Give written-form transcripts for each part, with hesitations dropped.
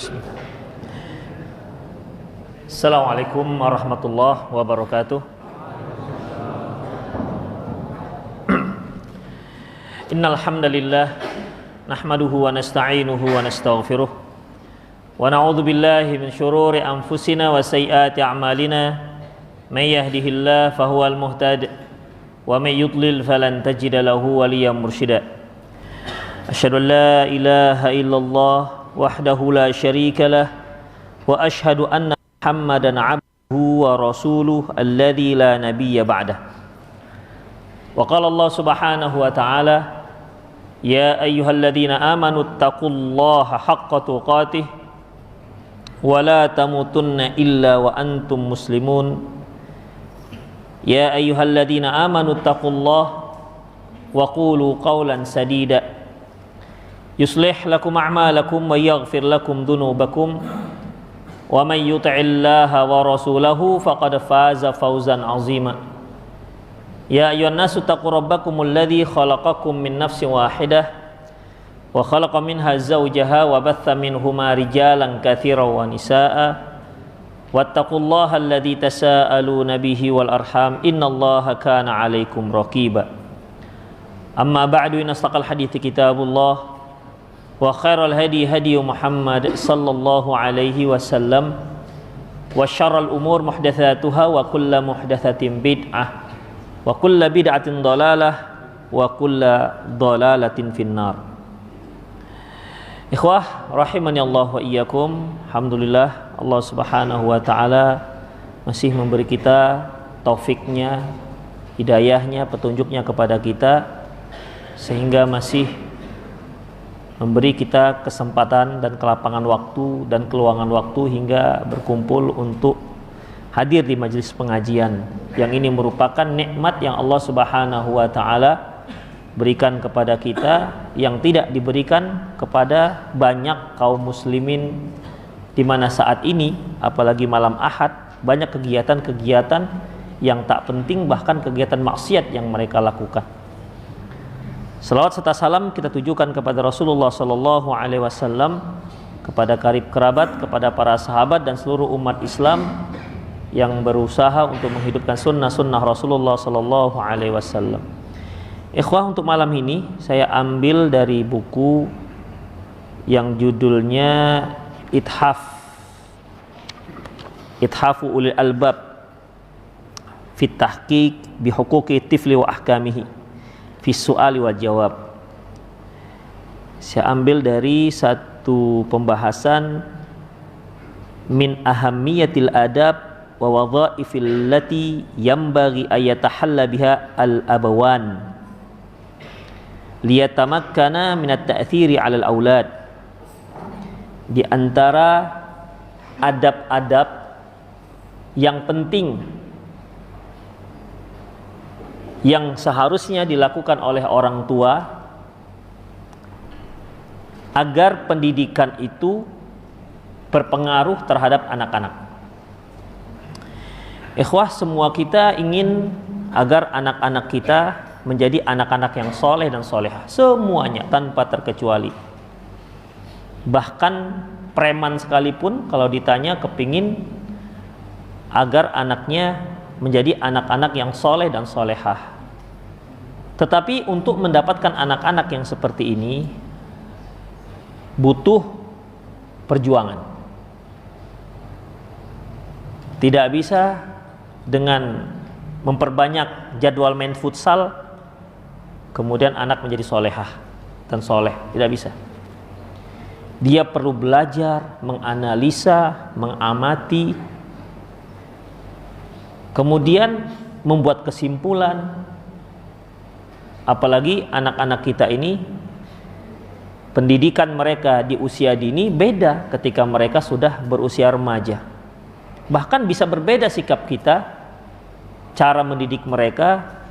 Bismillah. Assalamualaikum warahmatullahi wabarakatuh. Innal hamdalillah nahmaduhu wa nasta'inuhu wa nastaghfiruh wa na'udzu billahi min shururi anfusina wa sayyiati a'malina may yahdihillahu fahuwal muhtadi wa may yudlil falan tajida lahu waliyyan mursyida. Asyhadu an la ilaha illallah wahdahu la syarika lah wa asyhadu anna Muhammadan abduhu wa rasuluh alladzi la nabiyya ba'dah. Wa qala Allah subhanahu wa ta'ala, ya ayyuhalladzina amanu taqullaha haqqa tuqatih wa la tamutunna illa wa antum muslimun. Ya ayyuhalladzina amanu taqullaha wa qulu qawlan sadida yuslih lakum a'malakum wa yaghfir lakum dhunubakum wa man yuti'illaha wa rasulahu faqad faza fawzan 'azima. Ya ayyuhan nasu taqu rabbakumul ladzi khalaqakum min nafsin wahidah wa khalaqa minha zawjaha wa batha minhuma rijalan katsiran wa nisaa'a wattaqullaha alladzi tasaaluna bihi wal arham innallaha kana 'alaikum raqiba. Amma ba'du, innastaqal hadithi kitabullah wa khairal hadi hadi Muhammad sallallahu alaihi wasallam wa syarral umur muhdatsatuha wa kullu muhdatsatin bid'ah wa kullu bid'atin dhalalah wa kullu dhalalatin finnar. Ikhwah rahimani Allah wa iyyakum. Alhamdulillah, Allah Subhanahu wa taala masih memberi kita taufiknya, hidayahnya, petunjuknya kepada kita, sehingga masih memberi kita kesempatan dan kelapangan waktu dan keluangan waktu hingga berkumpul untuk hadir di majelis pengajian yang ini merupakan nikmat yang Allah Subhanahu wa taala berikan kepada kita, yang tidak diberikan kepada banyak kaum muslimin, di mana saat ini apalagi malam Ahad banyak kegiatan-kegiatan yang tak penting, bahkan kegiatan maksiat yang mereka lakukan. Salawat serta salam kita tujukan kepada Rasulullah sallallahu alaihi wasallam, kepada karib kerabat, kepada para sahabat dan seluruh umat Islam yang berusaha untuk menghidupkan sunnah-sunnah Rasulullah sallallahu alaihi wasallam. Ikhwah, untuk malam ini saya ambil dari buku yang judulnya Ithafu Ulil Albab fi Tahqiq bi Huquqi Tifli wa Ahkamihi fi Su'ali wa Jawab. Saya ambil dari satu pembahasan min ahammiyatil adab wa wadha'ifil lati yambaghi ayatahalla biha al-abawan liyatamakkana min at-ta'thiri 'ala al-aulad. Di antara adab-adab yang penting yang seharusnya dilakukan oleh orang tua agar pendidikan itu berpengaruh terhadap anak-anak. Ikhwah, semua kita ingin agar anak-anak kita menjadi anak-anak yang soleh dan solehah, semuanya tanpa terkecuali. Bahkan preman sekalipun kalau ditanya kepingin agar anaknya menjadi anak-anak yang soleh dan solehah. Tetapi untuk mendapatkan anak-anak yang seperti ini butuh perjuangan. Tidak bisa dengan memperbanyak jadwal main futsal kemudian anak menjadi solehah dan soleh. Tidak bisa. Dia perlu belajar, menganalisa, mengamati, kemudian membuat kesimpulan. Apalagi anak-anak kita ini pendidikan mereka di usia dini beda ketika mereka sudah berusia remaja. Bahkan bisa berbeda sikap kita, cara mendidik mereka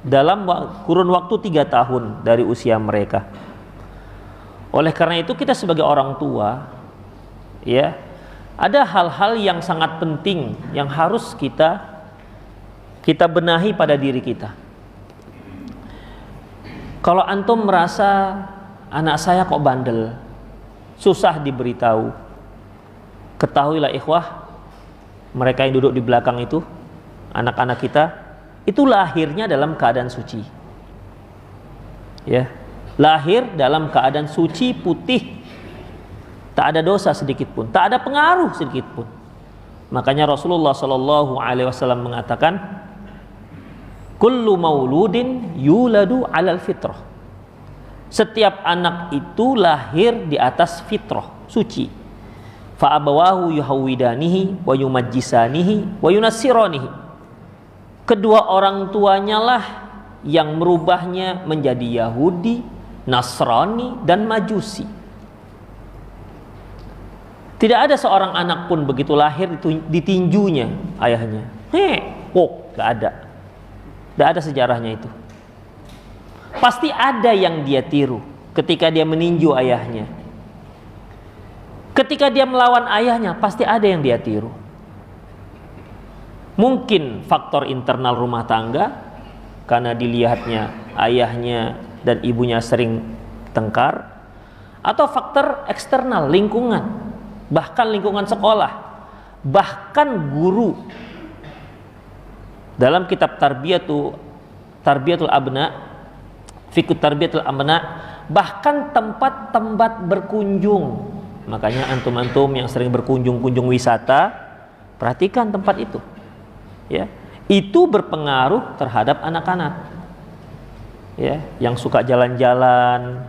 dalam kurun waktu 3 tahun dari usia mereka. Oleh karena itu kita sebagai orang tua, ya, ada hal-hal yang sangat penting yang harus kita benahi pada diri kita. Kalau antum merasa anak saya kok bandel, susah diberitahu, ketahuilah ikhwah, mereka yang duduk di belakang itu, anak-anak kita, itu lahirnya dalam keadaan suci. Ya, lahir dalam keadaan suci, putih, tak ada dosa sedikit pun, tak ada pengaruh sedikit pun. Makanya Rasulullah Shallallahu Alaihi Wasallam mengatakan, kullu mauludin yuladu alal fitrah. Setiap anak itu lahir di atas fitrah, suci. Fa abawahu yuhawidanihi wa yumajjisanihi wa yunassiranihi. Kedua orang tuanya lah yang merubahnya menjadi Yahudi, Nasrani, dan Majusi. Tidak ada seorang anak pun begitu lahir ditinjunya ayahnya. Gak ada. Tidak ada sejarahnya itu. Pasti ada yang dia tiru ketika dia meninju ayahnya. Ketika dia melawan ayahnya, pasti ada yang dia tiru. Mungkin faktor internal rumah tangga, karena dilihatnya ayahnya dan ibunya sering tengkar, atau faktor eksternal, lingkungan, bahkan lingkungan sekolah, bahkan guru. Dalam kitab Tarbiyatul Abna, Fiqh Tarbiyatul Abna, bahkan tempat-tempat berkunjung. Makanya antum-antum yang sering berkunjung-kunjung wisata, perhatikan tempat itu. Ya, itu berpengaruh terhadap anak-anak. Ya, yang suka jalan-jalan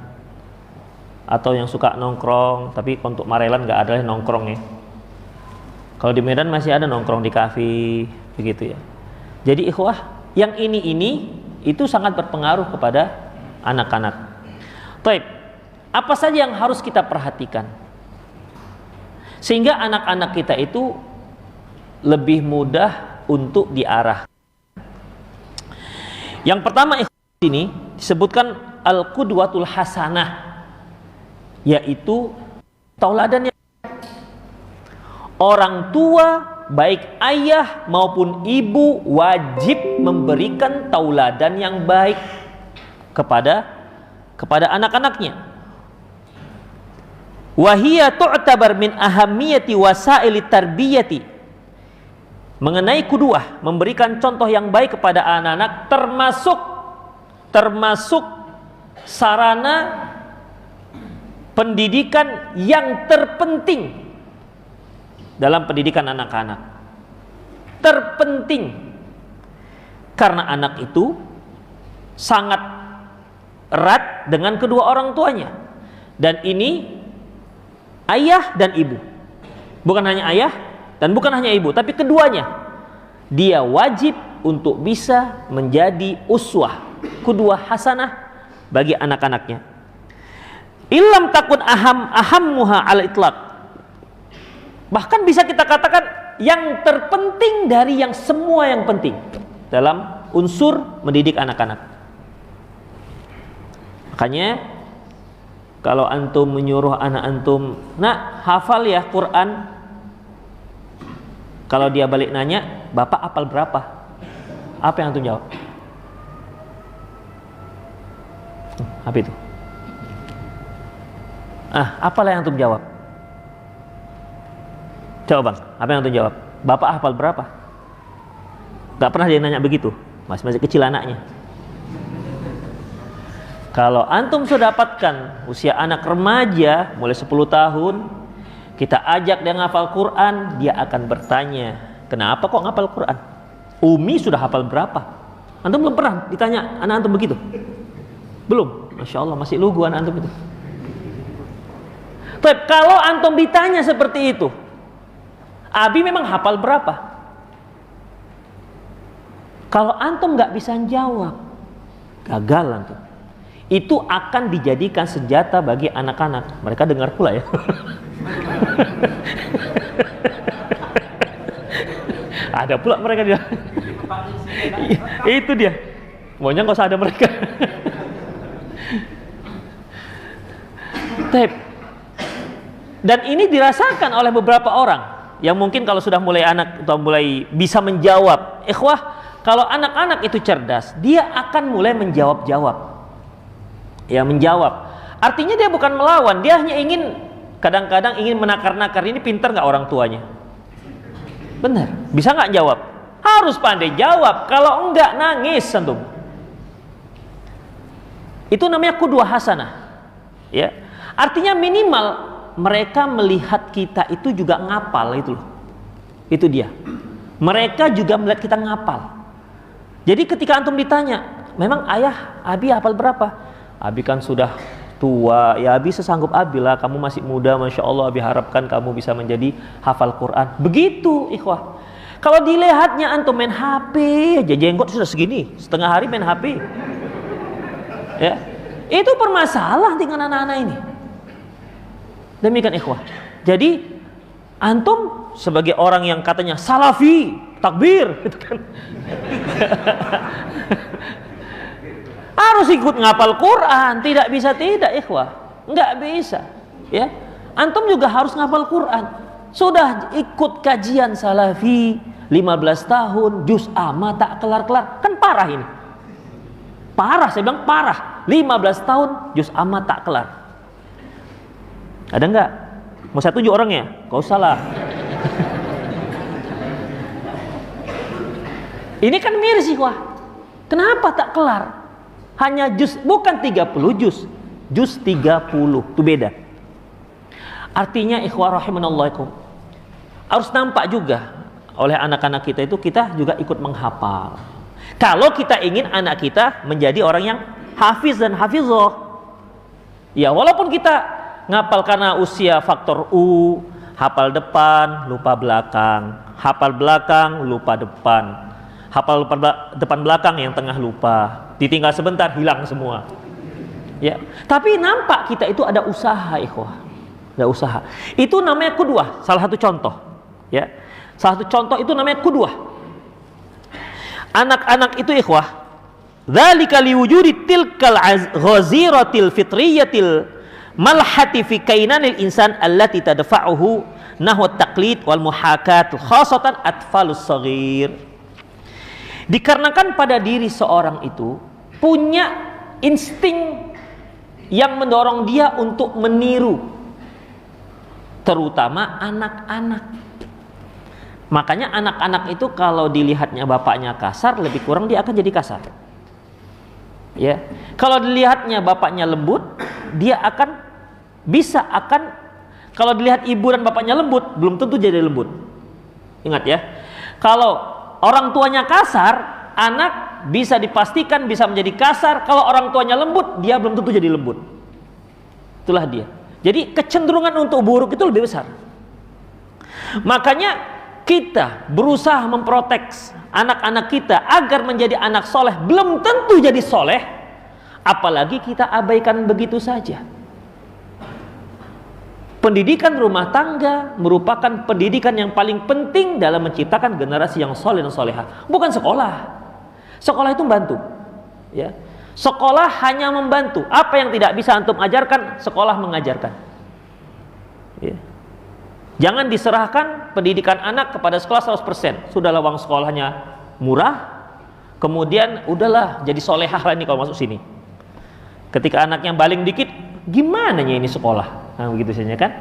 atau yang suka nongkrong, tapi untuk Marelan nggak ada nongkrong ya. Kalau di Medan masih ada nongkrong di kafe, begitu ya. Jadi ikhwah, yang ini itu sangat berpengaruh kepada anak-anak. Taib, apa saja yang harus kita perhatikan sehingga anak-anak kita itu lebih mudah untuk diarah? Yang pertama ikhwah, ini disebutkan al-qudwatul hasanah, yaitu tauladan yang orang tua, baik ayah maupun ibu, wajib memberikan tauladan yang baik kepada anak-anaknya. Wahiyya tu'tabar min ahammiyati wasaili tarbiyati. Mengenai kuduah, memberikan contoh yang baik kepada anak-anak, termasuk sarana pendidikan yang terpenting dalam pendidikan anak-anak. Terpenting karena anak itu sangat erat dengan kedua orang tuanya, dan ini ayah dan ibu. Bukan hanya ayah dan bukan hanya ibu, tapi keduanya. Dia wajib untuk bisa menjadi uswah, qudwah hasanah bagi anak-anaknya. Illam takun ahammuha al itlaq. Bahkan bisa kita katakan yang terpenting dari yang semua yang penting dalam unsur mendidik anak-anak. Makanya kalau antum menyuruh anak antum, nak hafal ya Quran. Kalau dia balik nanya, bapak hafal berapa? Apa yang antum jawab? Apa itu? Apalah yang antum jawab? Coba bang, apa yang antum jawab? Bapak hafal berapa? Gak pernah dia nanya begitu, masih kecil anaknya. Kalau antum sudah dapatkan usia anak remaja mulai 10 tahun, kita ajak dia ngafal Quran, dia akan bertanya, kenapa kok ngafal Quran? Umi sudah hafal berapa? Antum belum pernah ditanya anak antum begitu? Belum? Masya Allah, masih lugu anak antum itu. Tapi kalau antum ditanya seperti itu, Abi memang hafal berapa? Kalau antum nggak bisa jawab, gagal antum. Itu akan dijadikan senjata bagi anak-anak. Mereka dengar pula ya. Ada pula mereka dia. Itu dia. Maunya nggak usah ada mereka. Dan ini dirasakan oleh beberapa orang yang mungkin kalau sudah mulai anak atau mulai bisa menjawab. Ikhwah, kalau anak-anak itu cerdas, dia akan mulai menjawab-jawab. Ya, menjawab. Artinya dia bukan melawan, dia hanya ingin kadang-kadang ingin menakar-nakar, ini pintar nggak orang tuanya? Benar, bisa nggak jawab? Harus pandai jawab, kalau enggak nangis antum. Itu namanya qudwah hasanah, ya. Artinya minimal mereka melihat kita itu juga ngapal, itu loh. Itu dia. Mereka juga melihat kita ngapal. Jadi ketika antum ditanya, memang ayah Abi hafal berapa? Abi kan sudah tua, ya Abi sesanggup Abi lah, kamu masih muda, Masya Allah, Abi harapkan kamu bisa menjadi hafal Quran. Begitu ikhwah. Kalau dilihatnya antum main HP aja, jenggot sudah segini, setengah hari main HP, ya, itu bermasalah dengan anak-anak ini. Demikian ikhwah. Jadi antum sebagai orang yang katanya salafi, takbir gitu kan, harus ikut ngapal Quran. Tidak bisa tidak ikhwah, nggak bisa, ya. Antum juga harus ngapal Quran. Sudah ikut kajian salafi 15 tahun, juz amma tak kelar-kelar, kan parah ini. Parah, saya bilang parah. 15 tahun juz amma tak kelar. Ada nggak? Mau saya tunjuk orangnya? Kau salah. Ini kan miris ikhwah. Kenapa tak kelar? Hanya juz, bukan 30 juz, juz 30, itu beda. Artinya ikhwah rahimanallahu, harus nampak juga oleh anak-anak kita itu, kita juga ikut menghafal. Kalau kita ingin anak kita menjadi orang yang hafiz dan hafizah, ya walaupun kita ngapal karena usia faktor U, hafal depan lupa belakang, hafal belakang lupa depan, hafal depan belakang yang tengah lupa, ditinggal sebentar hilang semua, ya. Tapi nampak kita itu ada usaha ikhwah, ada usaha. Itu namanya qudwah, salah satu contoh, ya. Salah satu contoh itu namanya qudwah. Anak-anak itu ikhwah, dzalika liwujudi tilkal ghaziratil fitriyatil malhati fi kainanil insan allati tadfa'uhu nahwa taqlid wal muhakat khasatan atfalus shaghir. Dikarenakan pada diri seorang itu punya insting yang mendorong dia untuk meniru, terutama anak-anak. Makanya anak-anak itu kalau dilihatnya bapaknya kasar, lebih kurang dia akan jadi kasar, ya. Kalau dilihatnya bapaknya lembut, dia akan kalau dilihat ibu dan bapaknya lembut, belum tentu jadi lembut. Ingat ya, kalau orang tuanya kasar, anak bisa dipastikan bisa menjadi kasar. Kalau orang tuanya lembut, dia belum tentu jadi lembut. Itulah dia. Jadi kecenderungan untuk buruk itu lebih besar. Makanya kita berusaha memprotek anak-anak kita agar menjadi anak soleh. Belum tentu jadi soleh, apalagi kita abaikan begitu saja. Pendidikan rumah tangga merupakan pendidikan yang paling penting dalam menciptakan generasi yang soleh dan soleha. Bukan sekolah. Sekolah itu membantu, ya. Sekolah hanya membantu. Apa yang tidak bisa antum ajarkan, sekolah mengajarkan, ya. Jangan diserahkan pendidikan anak kepada sekolah 100%. Sudahlah uang sekolahnya murah, kemudian udahlah jadi solehah lah ini kalau masuk sini. Ketika anaknya baling dikit, gimana ini sekolah? Nah begitu saja kan.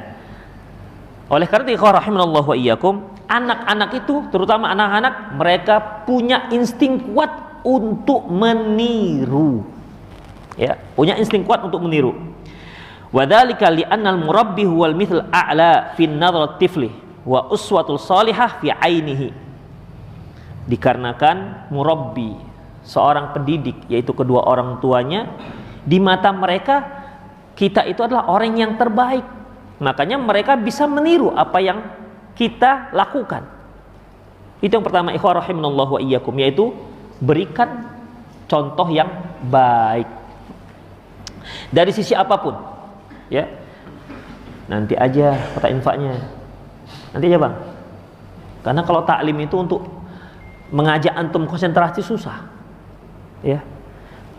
Oleh karena itu rahimanallahu wa iyyakum, anak-anak itu, terutama anak-anak, mereka punya insting kuat untuk meniru, ya, punya insting kuat untuk meniru. Wadzalika li'annal murabbi huwal mithl a'la fi nadrat tifli wa uswatul salihah fi ainihi. Dikarenakan murabbi, seorang pendidik, yaitu kedua orang tuanya, di mata mereka kita itu adalah orang yang terbaik. Makanya mereka bisa meniru apa yang kita lakukan. Itu yang pertama, ikhwah rahimanallahu wa iyyakum, yaitu berikan contoh yang baik dari sisi apapun, ya. Nanti aja kata infaknya, nanti aja bang, karena kalau taklim itu untuk mengajak antum konsentrasi susah, ya.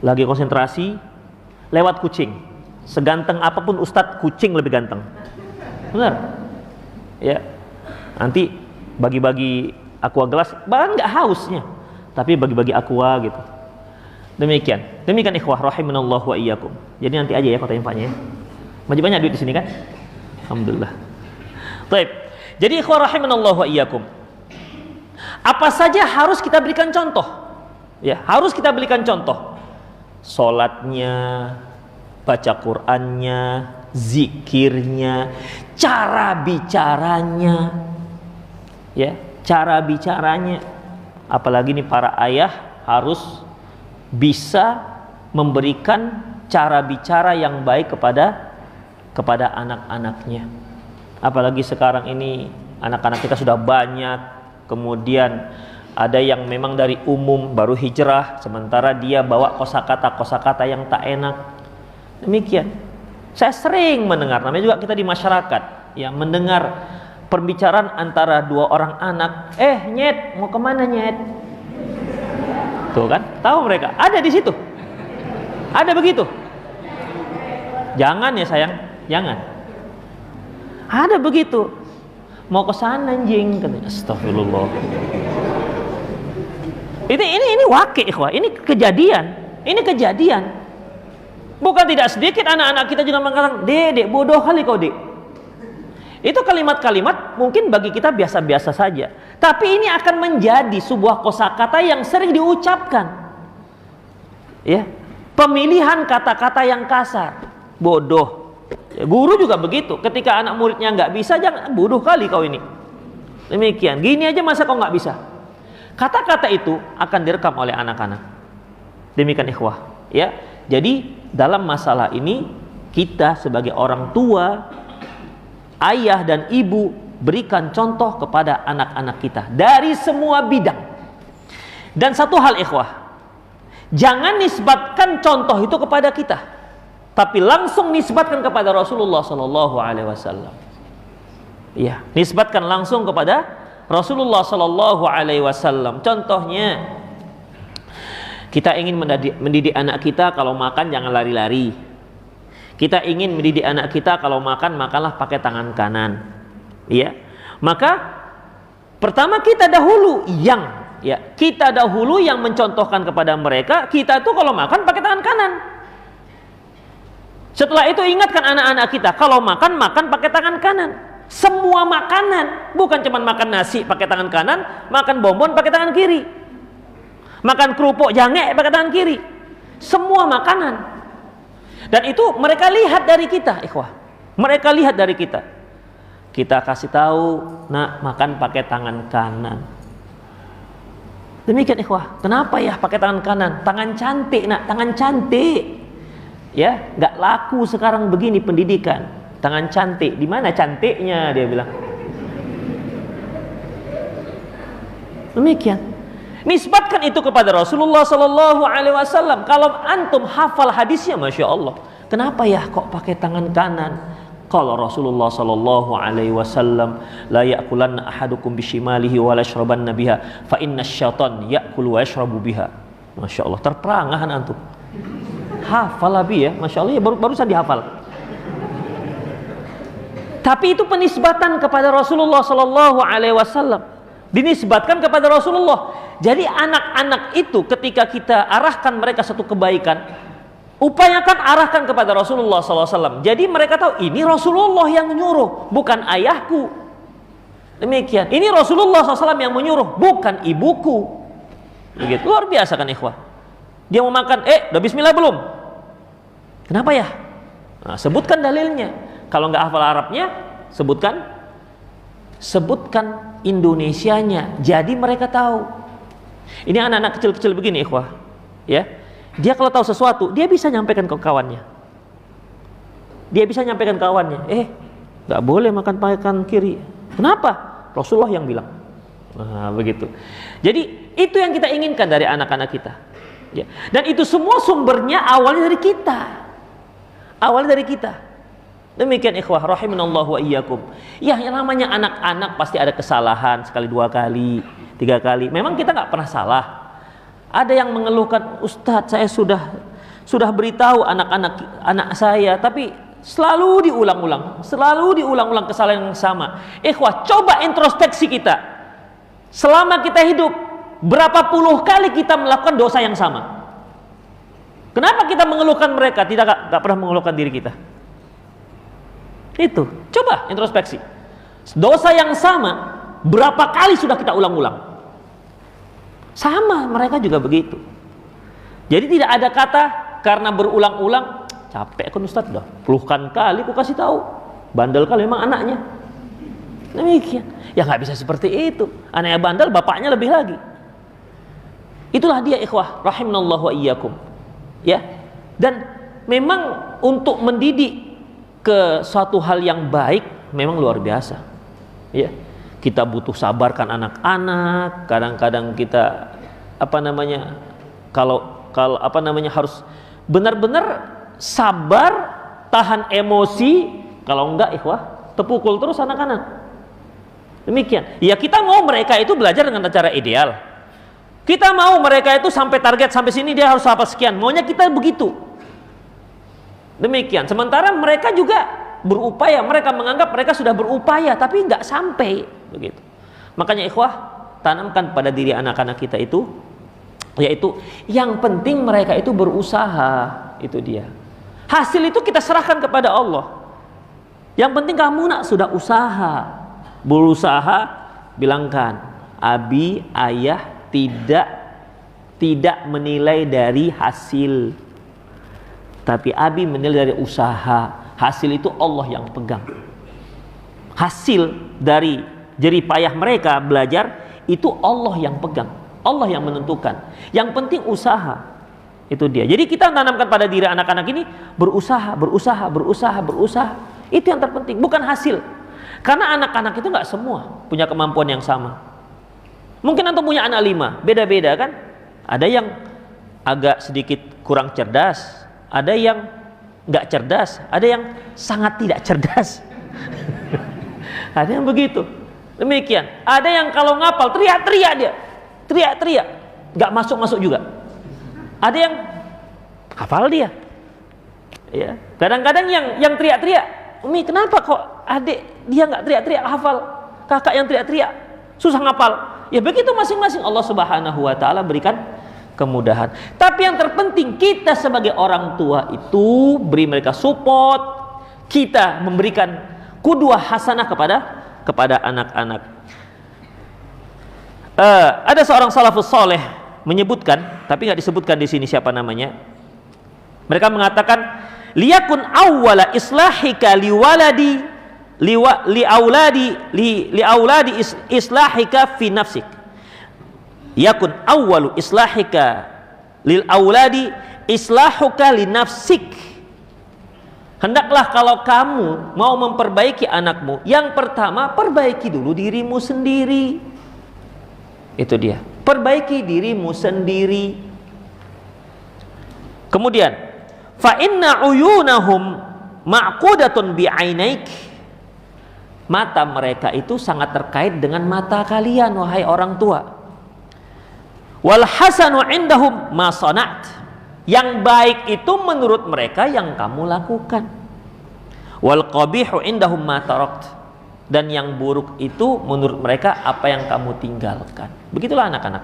Lagi konsentrasi lewat kucing, seganteng apapun ustadz, kucing lebih ganteng, benar, ya. Nanti bagi-bagi aqua gelas, bahkan nggak hausnya, tapi bagi-bagi aqua gitu. Demikian ikhwah rahimanallahu wa iyyakum. Jadi nanti aja ya kata infaknya, ya. Masih banyak duit di sini kan? Alhamdulillah. Baik. Jadi ikhwah rahimanallahu wa iyyakum. Apa saja harus kita berikan contoh. Ya, harus kita berikan contoh. Salatnya, baca Qur'annya, zikirnya, cara bicaranya. Ya, cara bicaranya. Apalagi nih para ayah harus bisa memberikan cara bicara yang baik kepada anak-anaknya. Apalagi sekarang ini anak-anak kita sudah banyak, kemudian ada yang memang dari umum baru hijrah, sementara dia bawa kosakata yang tak enak. Demikian. Saya sering mendengar, namanya juga kita di masyarakat, ya, mendengar perbicaraan antara dua orang anak. Nyet, mau kemana nyet? Tuh kan, tahu mereka, ada di situ. Ada begitu. Jangan ya sayang, jangan. Ada begitu. Mau ke sana anjing katanya. Astagfirullah. Ini wakil ikhwah, ini kejadian. Ini kejadian. Bukan tidak sedikit anak-anak kita juga mengatakan, "Dek, bodoh kali kau, Dek." Itu kalimat-kalimat mungkin bagi kita biasa-biasa saja, tapi ini akan menjadi sebuah kosakata yang sering diucapkan. Ya. Pemilihan kata-kata yang kasar, bodoh. Ya, guru juga begitu. Ketika anak muridnya nggak bisa, jangan bodoh kali kau ini. Demikian. Gini aja masa kau nggak bisa? Kata-kata itu akan direkam oleh anak-anak. Demikian ikhwah. Ya. Jadi dalam masalah ini kita sebagai orang tua, ayah dan ibu, berikan contoh kepada anak-anak kita dari semua bidang. Dan satu hal ikhwah, jangan nisbatkan contoh itu kepada kita, tapi langsung nisbatkan kepada Rasulullah Sallallahu Alaihi Wasallam. Ya, nisbatkan langsung kepada Rasulullah Sallallahu Alaihi Wasallam. Contohnya, kita ingin mendidik anak kita kalau makan jangan lari-lari. Kita ingin mendidik anak kita kalau makan makanlah pakai tangan kanan. Ya, maka pertama kita dahulu yang mencontohkan kepada mereka, kita tuh kalau makan pakai tangan kanan. Setelah itu ingatkan anak-anak kita kalau makan pakai tangan kanan. Semua makanan, bukan cuma makan nasi pakai tangan kanan, makan bonbon pakai tangan kiri, makan kerupuk jange pakai tangan kiri. Semua makanan. Dan itu mereka lihat dari kita, ikhwah. Mereka lihat dari kita. Kita kasih tahu, nak, makan pakai tangan kanan. Demikian ikhwah. Kenapa ya pakai tangan kanan? Tangan cantik, nak, tangan cantik. Ya, nggak laku sekarang begini pendidikan. Tangan cantik, di mana cantiknya dia bilang. Demikian. Nisbatkan itu kepada Rasulullah Sallallahu Alaihi Wasallam. Kalau antum hafal hadisnya, masya Allah. Kenapa ya kok pakai tangan kanan? Kalau Rasulullah Sallallahu Alaihi Wasallam, la ya'kulanna ahadukum bishimalihi wa la yashrabanna biha, fa inna syaitan ya'kulu wa yashrabu biha. Masya Allah, terperangahan antum. Hafal lebih ya, masya Allah, ya, barusan dihafal. Tapi itu penisbatan kepada Rasulullah Sallallahu Alaihi Wasallam. Dinisbatkan kepada Rasulullah. Jadi anak-anak itu ketika kita arahkan mereka satu kebaikan, upayakan arahkan kepada Rasulullah SAW. Jadi mereka tahu ini Rasulullah yang menyuruh, bukan ayahku. Demikian. Ini Rasulullah SAW yang menyuruh, bukan ibuku. Begitu. Luar biasa kan ikhwah. Dia mau makan, udah bismillah belum? Kenapa ya? Nah, sebutkan dalilnya. Kalau nggak hafal Arabnya, sebutkan Indonesianya. Jadi mereka tahu. Ini anak-anak kecil-kecil begini ikhwah, ya. Dia kalau tahu sesuatu, dia bisa nyampaikan ke kawannya. Nggak boleh makan pakai kanan kiri. Kenapa? Rasulullah yang bilang. Nah, begitu. Jadi itu yang kita inginkan dari anak-anak kita. Ya. Dan itu semua sumbernya awalnya dari kita. Demikian ikhwah rahimanallahu wa iyyakum. Ya, yang namanya anak-anak pasti ada kesalahan sekali, dua kali, 3 kali. Memang kita nggak pernah salah. Ada yang mengeluhkan, Ustadz, saya sudah beritahu anak saya, tapi selalu diulang-ulang kesalahan yang sama. Ikhwah, coba introspeksi kita. Selama kita hidup, berapa puluh kali kita melakukan dosa yang sama? Kenapa kita mengeluhkan mereka, tidak pernah mengeluhkan diri kita? Itu, coba introspeksi. Dosa yang sama, berapa kali sudah kita ulang-ulang? Sama, mereka juga begitu. Jadi tidak ada kata karena berulang-ulang, capek kan Ustaz dah, puluhan kali aku kasih tahu, bandel kali memang anaknya. Demikian. Ya nggak bisa seperti itu. Anaknya bandel, bapaknya lebih lagi. Itulah dia ikhwah, rahimanallahu wa iyyakum. Ya. Dan memang untuk mendidik ke suatu hal yang baik memang luar biasa. Ya. Kita butuh sabarkan anak-anak, kadang-kadang kita harus benar-benar sabar, tahan emosi, kalau enggak ikhwah, terpukul terus anak-anak. Demikian. Ya kita mau mereka itu belajar dengan cara ideal. Kita mau mereka itu sampai target, sampai sini dia harus hafal sekian. Maunya kita begitu. Demikian. Sementara mereka juga berupaya, mereka menganggap mereka sudah berupaya, tapi nggak sampai begitu. Makanya ikhwah, tanamkan pada diri anak-anak kita itu, yaitu yang penting mereka itu berusaha. Itu dia. Hasil itu kita serahkan kepada Allah. Yang penting kamu nak sudah usaha, berusaha, bilangkan, abi, ayah tidak menilai dari hasil, tapi abi menilai dari usaha. Hasil itu Allah yang pegang. Hasil dari jerih payah mereka belajar itu Allah yang pegang, Allah yang menentukan. Yang penting usaha. Itu dia. Jadi kita tanamkan pada diri anak-anak ini berusaha. Itu yang terpenting, bukan hasil. Karena anak-anak itu nggak semua punya kemampuan yang sama. Mungkin antum punya anak 5, beda-beda kan? Ada yang agak sedikit kurang cerdas, ada yang nggak cerdas, ada yang sangat tidak cerdas. Ada yang begitu. Demikian. Ada yang kalau ngapal teriak-teriak dia, teriak-teriak, nggak masuk-masuk juga. Ada yang hafal dia. Ya. Kadang-kadang yang teriak-teriak, Umi kenapa kok adik dia nggak teriak-teriak hafal, kakak yang teriak-teriak susah ngapal. Ya begitu masing-masing, Allah Subhanahu wa taala berikan kemudahan. Tapi yang terpenting kita sebagai orang tua itu beri mereka support, kita memberikan qudwah hasanah kepada anak-anak. Ada seorang salafus soleh menyebutkan, tapi nggak disebutkan di sini siapa namanya. Mereka mengatakan, liyakun awwala islahika liwaladi liauladi islahika fi nafsik. Yakun awwalu islahika lil auladi islahuka li nafsik. Hendaklah kalau kamu mau memperbaiki anakmu, yang pertama perbaiki dulu dirimu sendiri. Itu dia, perbaiki dirimu sendiri. Kemudian fa inna uyunahum ma'qudatun bi'ainaik. Mata mereka itu sangat terkait dengan mata kalian, wahai orang tua. Wal hasanu indahum ma sana'at. Yang baik itu menurut mereka yang kamu lakukan. Wal qabihu indahum ma tarakt. Dan yang buruk itu menurut mereka apa yang kamu tinggalkan. Begitulah anak-anak.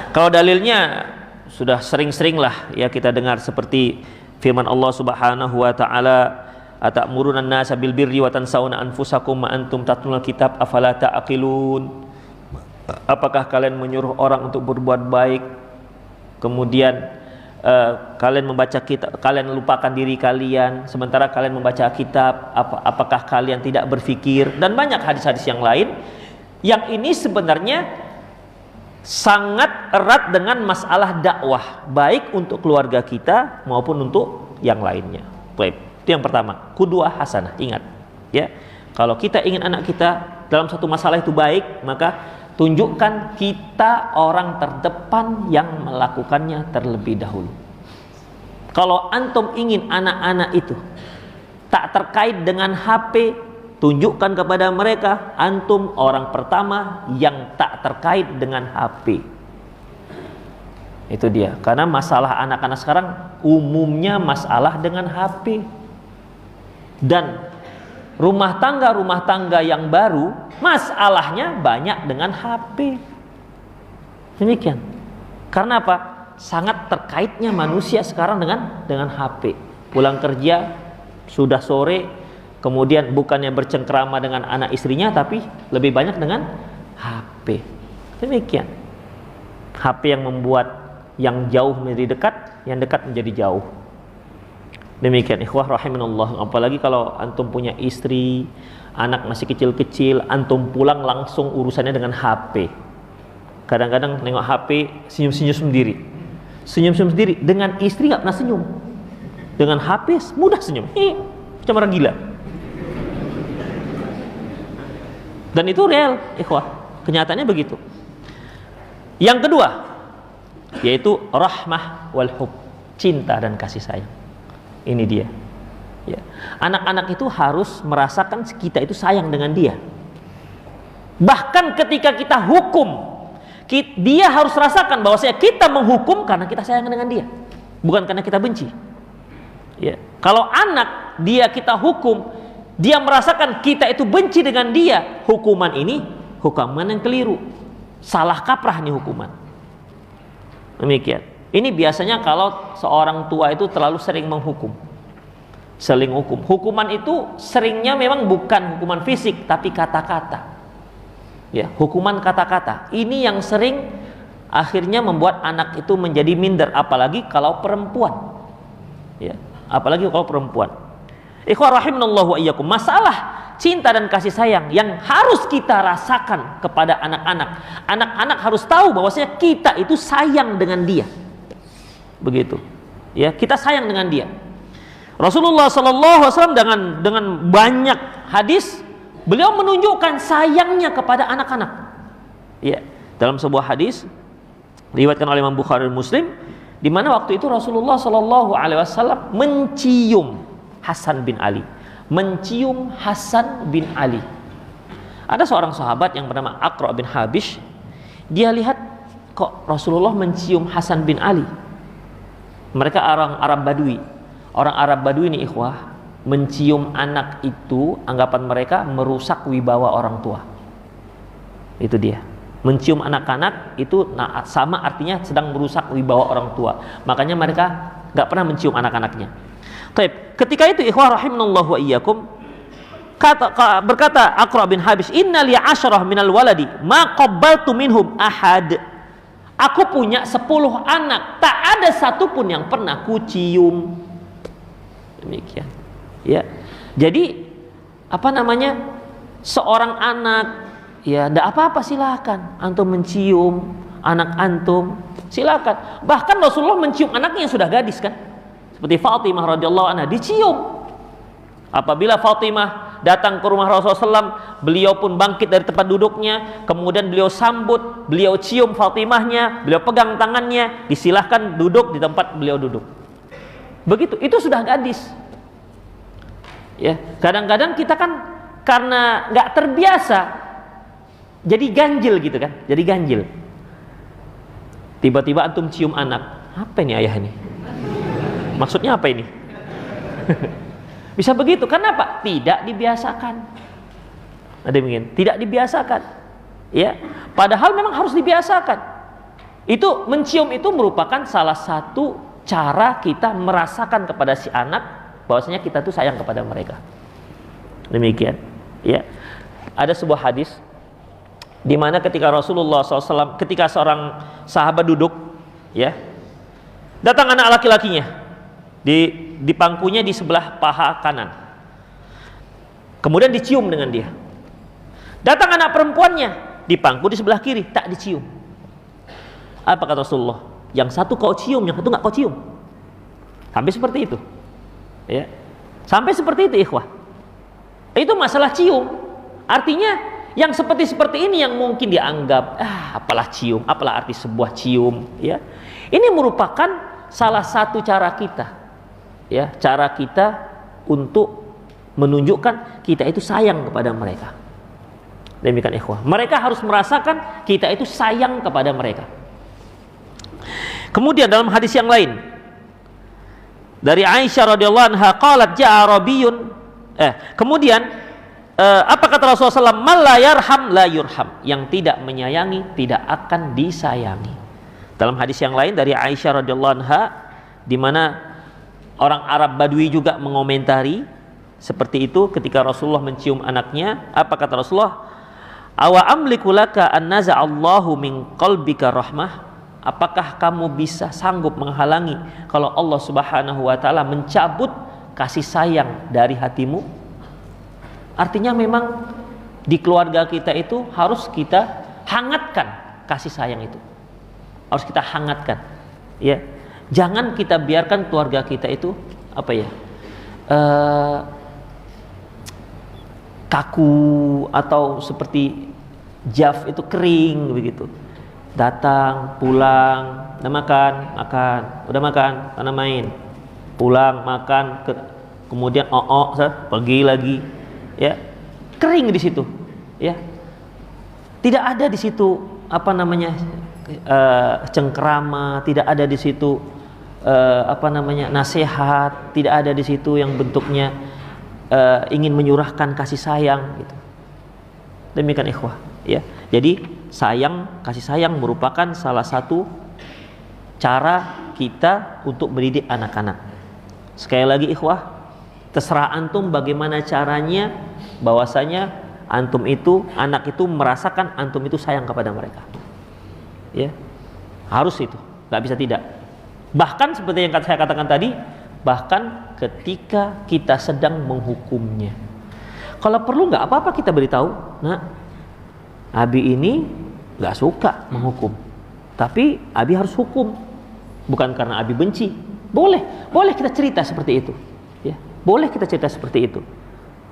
Kalau dalilnya sudah sering-sering lah ya kita dengar, seperti firman Allah Subhanahu wa taala, atamuruna an-nasa bil birri wa tansawna anfusakum wa antum tatlunal kitab afala ta'qilun. Apakah kalian menyuruh orang untuk berbuat baik, kemudian kalian membaca kitab, kalian lupakan diri kalian sementara kalian membaca kitab? Apakah kalian tidak berpikir? Dan banyak hadis-hadis yang lain yang ini sebenarnya sangat erat dengan masalah dakwah, baik untuk keluarga kita maupun untuk yang lainnya. Baik. Itu yang pertama, qudwah hasanah. Ingat ya, kalau kita ingin anak kita dalam satu masalah itu baik, maka tunjukkan kita orang terdepan yang melakukannya terlebih dahulu. Kalau antum ingin anak-anak itu tak terkait dengan HP, tunjukkan kepada mereka antum orang pertama yang tak terkait dengan HP. Itu dia. Karena masalah anak-anak sekarang umumnya masalah dengan HP. Dan rumah tangga yang baru masalahnya banyak dengan HP. Demikian. Karena apa? Sangat terkaitnya manusia sekarang dengan HP. Pulang kerja Sudah sore, kemudian bukannya bercengkrama dengan anak istrinya, tapi lebih banyak dengan HP. Demikian. HP yang membuat yang jauh menjadi dekat, yang dekat menjadi jauh. Demikian ikhwah rahimanallah. Apalagi kalau antum punya istri, anak masih kecil-kecil, antum pulang langsung urusannya dengan HP. Kadang-kadang nengok HP, senyum-senyum sendiri. Senyum-senyum sendiri. Dengan istri nggak pernah senyum. Dengan HP mudah senyum. Macam orang gila. Dan itu real, ikhwah. Kenyataannya begitu. Yang kedua, yaitu rahmah wal hub, cinta dan kasih sayang. Ini dia. Ya. Anak-anak itu harus merasakan kita itu sayang dengan dia. Bahkan ketika kita hukum, dia harus rasakan bahwa kita menghukum karena kita sayang dengan dia, bukan karena kita benci. Ya. Kalau anak kita hukum, dia merasakan kita itu benci dengan dia, hukuman ini hukuman yang keliru, salah kaprah nih hukuman. Demikian. Ini biasanya kalau seorang tua itu terlalu sering menghukum, sering hukum. Hukuman itu seringnya memang bukan hukuman fisik, tapi kata-kata. Ya, hukuman kata-kata. Ini yang sering akhirnya membuat anak itu menjadi minder, apalagi kalau perempuan. Ya, apalagi kalau perempuan. Ikhwah rahimanallahu wa iyyakum. Masalah cinta dan kasih sayang yang harus kita rasakan kepada anak-anak. Anak-anak harus tahu bahwasanya kita itu sayang dengan dia. Begitu. Ya, kita sayang dengan dia. Rasulullah sallallahu alaihi wasallam dengan banyak hadis beliau menunjukkan sayangnya kepada anak-anak. Ya, dalam sebuah hadis diriwayatkan oleh Imam Bukhari dan Muslim, di mana waktu itu Rasulullah sallallahu alaihi wasallam mencium Hasan bin Ali. Mencium Hasan bin Ali. Ada seorang sahabat yang bernama Aqra bin Habish. Dia lihat kok Rasulullah mencium Hasan bin Ali. Mereka orang Arab Badui. Orang Arab Badui ini ikhwah, mencium anak itu anggapan mereka merusak wibawa orang tua. Itu dia. Mencium anak-anak itu sama artinya sedang merusak wibawa orang tua. Makanya mereka nggak pernah mencium anak-anaknya. Taib. Ketika itu ikhwah rahimanallahu wa iyyakum, berkata Aqra bin Habis, "Inna li 'asyrah minal waladi ma qabbaltu minhum ahad." Aku punya 10 anak, tak ada satupun yang pernah kucium. Demikian. Ya. Jadi seorang anak, ya enggak apa-apa, silakan antum mencium anak antum, silakan. Bahkan Rasulullah mencium anaknya yang sudah gadis kan? Seperti Fatimah radhiyallahu anha dicium. Apabila Fatimah datang ke rumah Rasulullah SAW, beliau pun bangkit dari tempat duduknya, kemudian beliau sambut, beliau cium Fatimahnya, beliau pegang tangannya, disilahkan duduk di tempat beliau duduk. Begitu, itu sudah gadis. Ya, kadang-kadang kita kan karena nggak terbiasa, jadi ganjil gitu kan, jadi ganjil. Tiba-tiba antum cium anak, apa ini ayah ini? Maksudnya apa ini? Bisa begitu, kenapa? Tidak dibiasakan. Ada yang ingin? Tidak dibiasakan. Ya, padahal memang harus dibiasakan. Itu mencium itu merupakan salah satu cara kita merasakan kepada si anak bahwasanya kita tuh sayang kepada mereka. Demikian. Ya, ada sebuah hadis di mana ketika Rasulullah SAW, ketika seorang sahabat duduk, ya, datang anak laki-lakinya. Di pangkunya di sebelah paha kanan. Kemudian dicium dengan dia. Datang anak perempuannya di pangku di sebelah kiri, tak dicium. Apa kata Rasulullah? Yang satu kau cium, yang satu enggak kau cium. Sampai seperti itu. Ya. Sampai seperti itu ikhwah. Itu masalah cium. Artinya yang seperti ini yang mungkin dianggap apalah cium, apalah arti sebuah cium, ya. Ini merupakan salah satu cara kita. Ya, cara kita untuk menunjukkan kita itu sayang kepada mereka. Demikian ikhwah. Mereka harus merasakan kita itu sayang kepada mereka. Kemudian dalam hadis yang lain dari Aisyah radhiyallahu anha qalat ja'a Arabiyyun kemudian apa kata Rasulullah SAW? Man la yarham la yurham. Yang tidak menyayangi tidak akan disayangi. Dalam hadis yang lain dari Aisyah radhiyallahu anha, di mana orang Arab Badui juga mengomentari Seperti itu ketika Rasulullah mencium anaknya, apa kata Rasulullah? Awa amliku laka an naza'allahu min qalbika rahmah. Apakah kamu bisa sanggup menghalangi kalau Allah Subhanahu wa taala mencabut kasih sayang dari hatimu? Artinya memang di keluarga kita itu harus kita hangatkan kasih sayang itu. Harus kita hangatkan. Ya. Jangan kita biarkan keluarga kita itu kaku atau seperti jaf itu kering begitu. Datang, pulang, udah makan, udah makan, sana main. Pulang, makan, kemudian pergi lagi. Ya. Kering di situ. Ya. Tidak ada di situ cengkrama, tidak ada di situ nasihat, tidak ada di situ yang bentuknya ingin menyurahkan kasih sayang gitu. Demikian ikhwah, ya. Jadi kasih sayang merupakan salah satu cara kita untuk mendidik anak-anak. Sekali lagi ikhwah, terserah antum bagaimana caranya, bahwasanya anak itu merasakan antum itu sayang kepada mereka. Ya. Harus itu, nggak bisa tidak. Bahkan seperti yang saya katakan tadi, bahkan ketika kita sedang menghukumnya, kalau perlu nggak apa-apa kita beritahu, nah, Abi ini nggak suka menghukum, tapi Abi harus hukum, bukan karena Abi benci. Boleh kita cerita seperti itu, ya, boleh kita cerita seperti itu.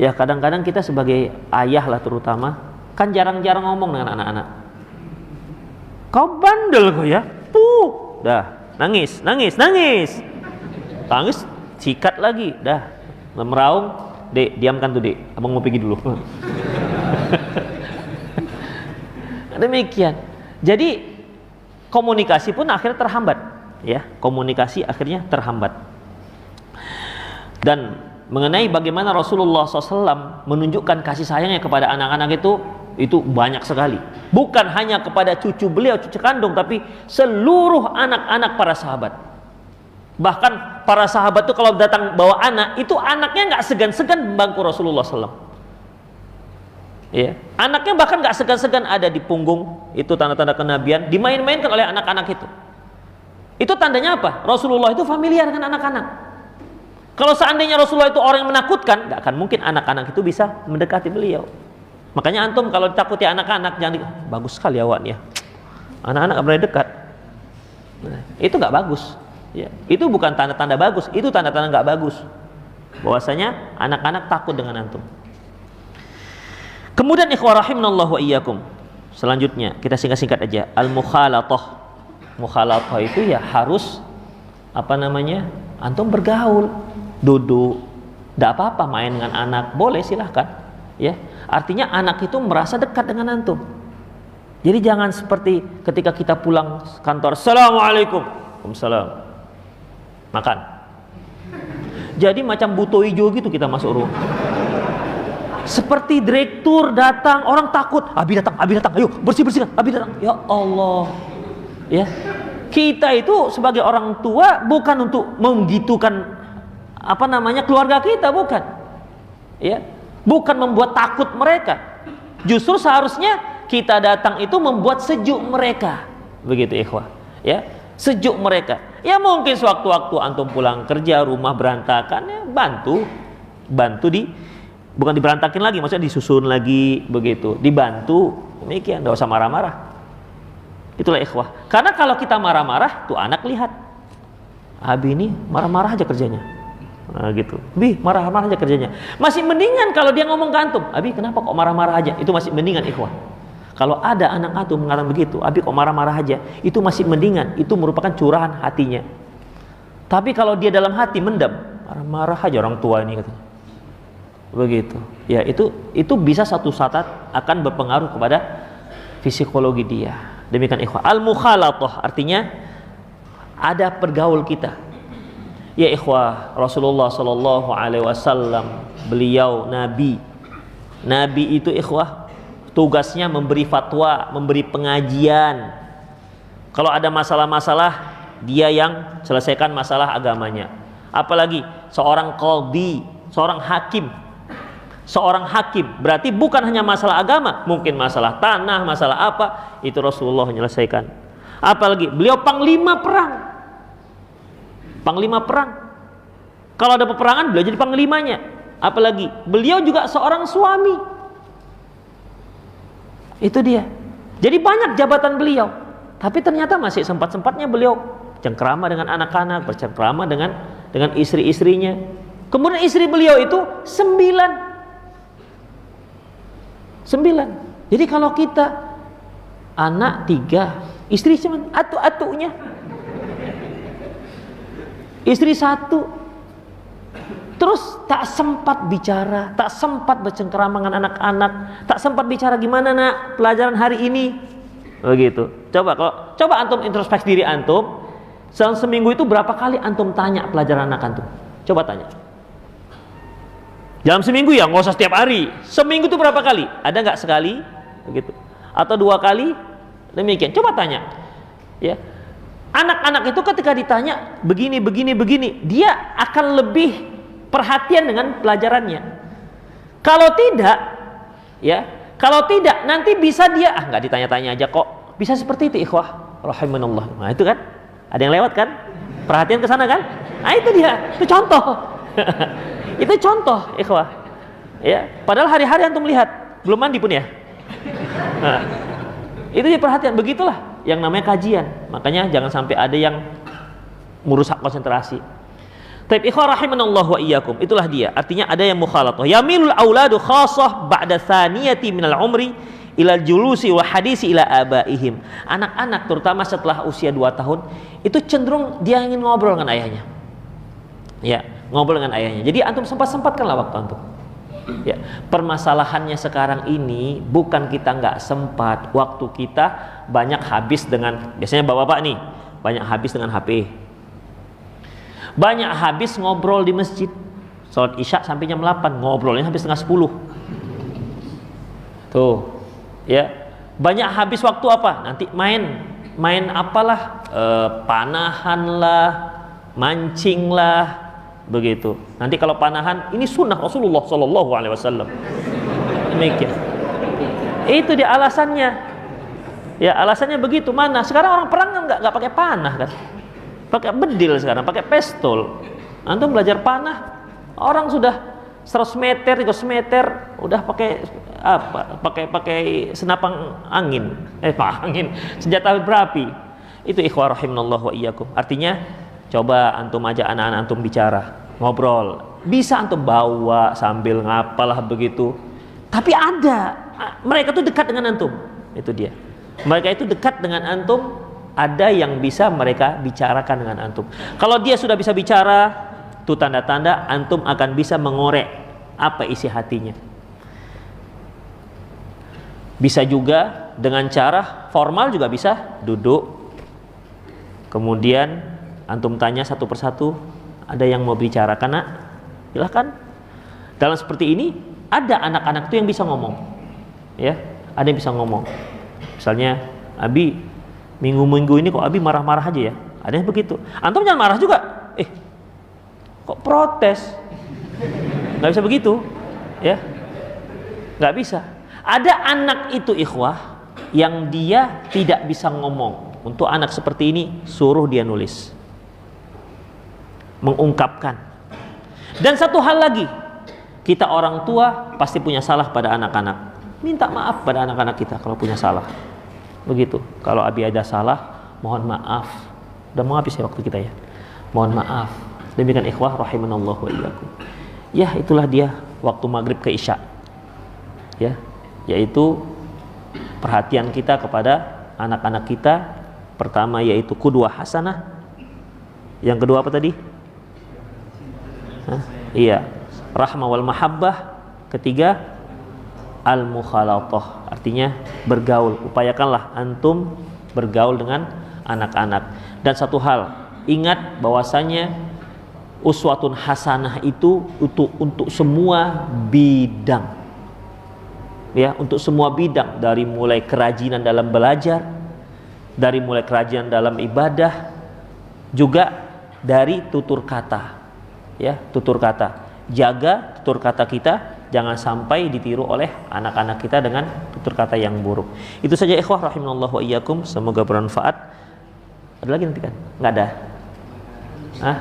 Ya, kadang-kadang kita sebagai ayah lah terutama, kan jarang-jarang ngomong dengan anak-anak. Kau bandel kau ya, dah nangis, sikat lagi, dah meraung, dek diamkan tuh dek, abang mau pergi dulu. Demikian. Jadi komunikasi pun akhirnya terhambat, ya, komunikasi akhirnya terhambat. Dan mengenai bagaimana Rasulullah SAW menunjukkan kasih sayangnya kepada anak-anak itu banyak sekali. Bukan hanya kepada cucu beliau, cucu kandung, tapi seluruh anak-anak para sahabat. Bahkan para sahabat itu kalau datang bawa anak, itu anaknya nggak segan-segan bangku Rasulullah SAW. Ya, anaknya bahkan nggak segan-segan ada di punggung, itu tanda-tanda kenabian, dimain-mainkan oleh anak-anak itu. Itu tandanya apa? Rasulullah itu familiar dengan anak-anak. Kalau seandainya Rasulullah itu orang yang menakutkan, nggak akan mungkin anak-anak itu bisa mendekati beliau. Makanya antum kalau ditakuti anak-anak jangan bagus sekali awak ya. Anak-anak nggak boleh dekat. Nah, itu nggak bagus. Ya, itu bukan tanda-tanda bagus, itu tanda-tanda nggak bagus. Bahwasanya anak-anak takut dengan antum. Kemudian ikhwah rahimanallahu wa iyyakum. Selanjutnya kita singkat-singkat aja. Al-mukhalatah. Mukhalatah itu ya harus antum bergaul, duduk. Tidak apa-apa main dengan anak, boleh silahkan. Ya, artinya anak itu merasa dekat dengan antum. Jadi jangan seperti ketika kita pulang kantor, Assalamualaikum, Waalaikumsalam, makan. Jadi macam buto hijau gitu kita masuk rumah. Seperti direktur datang, orang takut, Abi datang, ayo bersihkan, Abi datang. Ya Allah, ya. Kita itu sebagai orang tua bukan untuk menggitukan keluarga kita, bukan. Ya. Bukan membuat takut mereka. Justru seharusnya kita datang itu membuat sejuk mereka. Begitu ikhwah. Ya, sejuk mereka. Ya mungkin sewaktu-waktu antum pulang kerja, rumah berantakan, ya bantu bukan diberantakin lagi, maksudnya disusun lagi begitu. Dibantu. Demikian, enggak usah marah-marah. Itulah ikhwah. Karena kalau kita marah-marah, tuh anak lihat. Abi ini marah-marah aja kerjanya. Nah, gitu. Bi, marah-marah aja kerjanya. Masih mendingan kalau dia ngomong ke antum, Abi kenapa kok marah-marah aja? Itu masih mendingan ikhwah. Kalau ada anak antum mengatakan begitu, Abi kok marah-marah aja? Itu masih mendingan. Itu merupakan curahan hatinya. Tapi kalau dia dalam hati mendam, marah-marah aja orang tua ini katanya. Begitu. Ya, itu bisa satu saat akan berpengaruh kepada psikologi dia. Demikian ikhwah. Al-mukhalatah artinya ada pergaul kita. Ya ikhwah, Rasulullah sallallahu alaihi wasallam beliau nabi. Nabi itu ikhwah tugasnya memberi fatwa, memberi pengajian. Kalau ada masalah-masalah, dia yang selesaikan masalah agamanya. Apalagi seorang qadhi, seorang hakim. Seorang hakim berarti bukan hanya masalah agama, mungkin masalah tanah, masalah apa, itu Rasulullah menyelesaikan. Apalagi beliau panglima perang. Panglima perang. Kalau ada peperangan beliau jadi panglimanya. Apalagi beliau juga seorang suami. Itu dia. Jadi banyak jabatan beliau, tapi ternyata masih sempat-sempatnya beliau cengkrama dengan anak-anak, bercengkrama dengan istri-istrinya. Kemudian istri beliau itu 9. Jadi kalau kita anak 3, istri cuma atu-atunya, istri 1, terus tak sempat bicara, tak sempat bercengkrama dengan anak-anak, tak sempat bicara gimana nak pelajaran hari ini, begitu. Coba antum introspeksi diri antum, selama seminggu itu berapa kali antum tanya pelajaran anak antum? Coba tanya. Dalam seminggu ya, nggak usah setiap hari. Seminggu itu berapa kali? Ada nggak sekali? Begitu. Atau 2 kali? Demikian. Coba tanya. Ya. Anak-anak itu ketika ditanya begini, dia akan lebih perhatian dengan pelajarannya. Kalau tidak, nanti bisa dia nggak ditanya-tanya aja kok. Bisa seperti itu, ikhwah rahimanallah. Nah, itu kan? Ada yang lewat kan? Perhatian ke sana kan? Nah, itu dia. Itu contoh. Itu contoh, ikhwah. Ya, padahal hari-hari antum lihat, belum mandi pun ya. Nah, itu dia perhatian, begitulah yang namanya kajian. Makanya jangan sampai ada yang merusak konsentrasi. Taib ikhwah rahimanallah wa iyyakum. Itulah dia. Artinya ada yang mukhalatah. Yamilul auladu khassah ba'da thaniyati minal umri ilal julusi wa hadisi ila abaihim. Anak-anak terutama setelah usia 2 tahun itu cenderung dia ingin ngobrol dengan ayahnya. Ya, ngobrol dengan ayahnya. Jadi antum sempat-sempatkanlah waktu antum. Ya, permasalahannya sekarang ini bukan kita nggak sempat, waktu kita banyak habis dengan, biasanya bapak-bapak nih banyak habis dengan HP, banyak habis ngobrol di masjid. Sholat isya sampai jam 8, ngobrolnya habis setengah 10. Tuh, ya, banyak habis waktu apa? Nanti main apalah, panahan lah, mancing lah. Begitu. Nanti kalau panahan, ini sunnah Rasulullah Sallallahu Alaihi Wasallam. Demikian. Itu dia alasannya. Ya, alasannya begitu. Mana? Sekarang orang perang kan nggak pakai panah kan? Pakai bedil sekarang, pakai pistol. Antum belajar panah, orang sudah 100 meter, 300 meter, udah pakai apa? Pakai senapang angin, senjata berapi. Itu ikhwah rahimanallah wa iyyakum. Artinya, coba antum ajak anak-anak antum bicara, ngobrol. Bisa antum bawa sambil ngapalah begitu. Tapi mereka tuh dekat dengan antum. Itu dia. Mereka itu dekat dengan antum, ada yang bisa mereka bicarakan dengan antum. Kalau dia sudah bisa bicara, itu tanda-tanda antum akan bisa mengorek apa isi hatinya. Bisa juga dengan cara formal juga bisa, duduk. Kemudian antum tanya satu persatu, ada yang mau bicara nak? Silahkan. Dalam seperti ini ada anak-anak itu yang bisa ngomong, ya, ada yang bisa ngomong. Misalnya, Abi minggu-minggu ini kok Abi marah-marah aja ya? Ada yang begitu. Antum jangan marah juga. Kok protes? Nggak bisa begitu, ya? Nggak bisa. Ada anak itu ikhwah yang dia tidak bisa ngomong. Untuk anak seperti ini, suruh dia nulis, mengungkapkan. Dan satu hal lagi, kita orang tua pasti punya salah pada anak-anak. Minta maaf pada anak-anak kita kalau punya salah. Begitu. Kalau Abi ada salah, mohon maaf. Udah mau habis ya waktu kita ya. Mohon maaf. Demikian ikhwah rahimanallah wa iyyakum. Ya, itulah dia waktu maghrib ke isya. Ya, yaitu perhatian kita kepada anak-anak kita. Pertama yaitu qudwah hasanah. Yang kedua apa tadi? Iya, rahmah wal mahabbah. Ketiga, al mukhalatah, artinya bergaul. Upayakanlah antum bergaul dengan anak-anak. Dan satu hal, ingat bahwasanya uswatun hasanah itu untuk semua bidang. Ya, untuk semua bidang, dari mulai kerajinan dalam belajar, dari mulai kerajinan dalam ibadah, juga dari tutur kata. Ya, tutur kata. jaga tutur kata kita, jangan sampai ditiru oleh anak-anak kita dengan tutur kata yang buruk. Itu saja ikhwah rahimanallahu wa iyyakum, semoga bermanfaat. Ada lagi nanti kan? Nggak ada? Hah?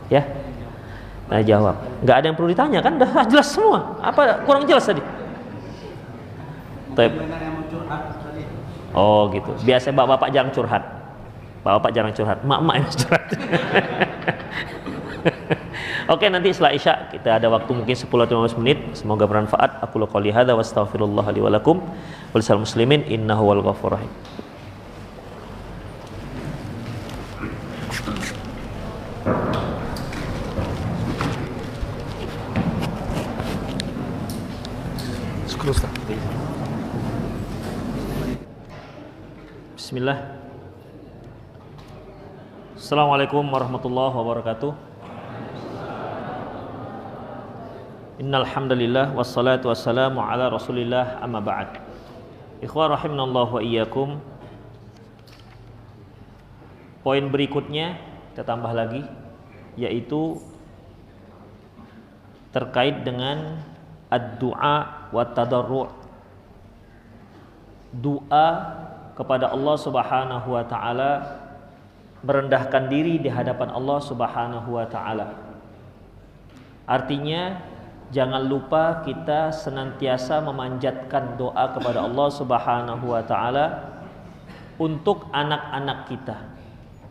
Ya? Nah, jawab. Nggak ada yang perlu ditanya kan? Udah jelas semua. Apa kurang jelas tadi? Oh gitu. Biasa bapak-bapak jarang curhat. Bapak-bapak jarang curhat. Mak-mak yang curhat. Oke, nanti setelah Isya kita ada waktu mungkin 10-15 menit. Semoga bermanfaat. Aku qouli hadza wa astaghfirullah li wa lakum wal muslimin innahu wal ghafurur rahim. Bismillah. Assalamualaikum warahmatullahi wabarakatuh. Innal hamdalillah wassalatu wassalamu ala Rasulillah amma ba'd. Ikhwah rahimanallahu wa iyyakum. Poin berikutnya kita tambah lagi, yaitu terkait dengan ad-du'a wa tadarru'. Doa kepada Allah Subhanahu wa taala, merendahkan diri di hadapan Allah Subhanahu wa taala. Artinya jangan lupa kita senantiasa memanjatkan doa kepada Allah Subhanahu wa taala untuk anak-anak kita,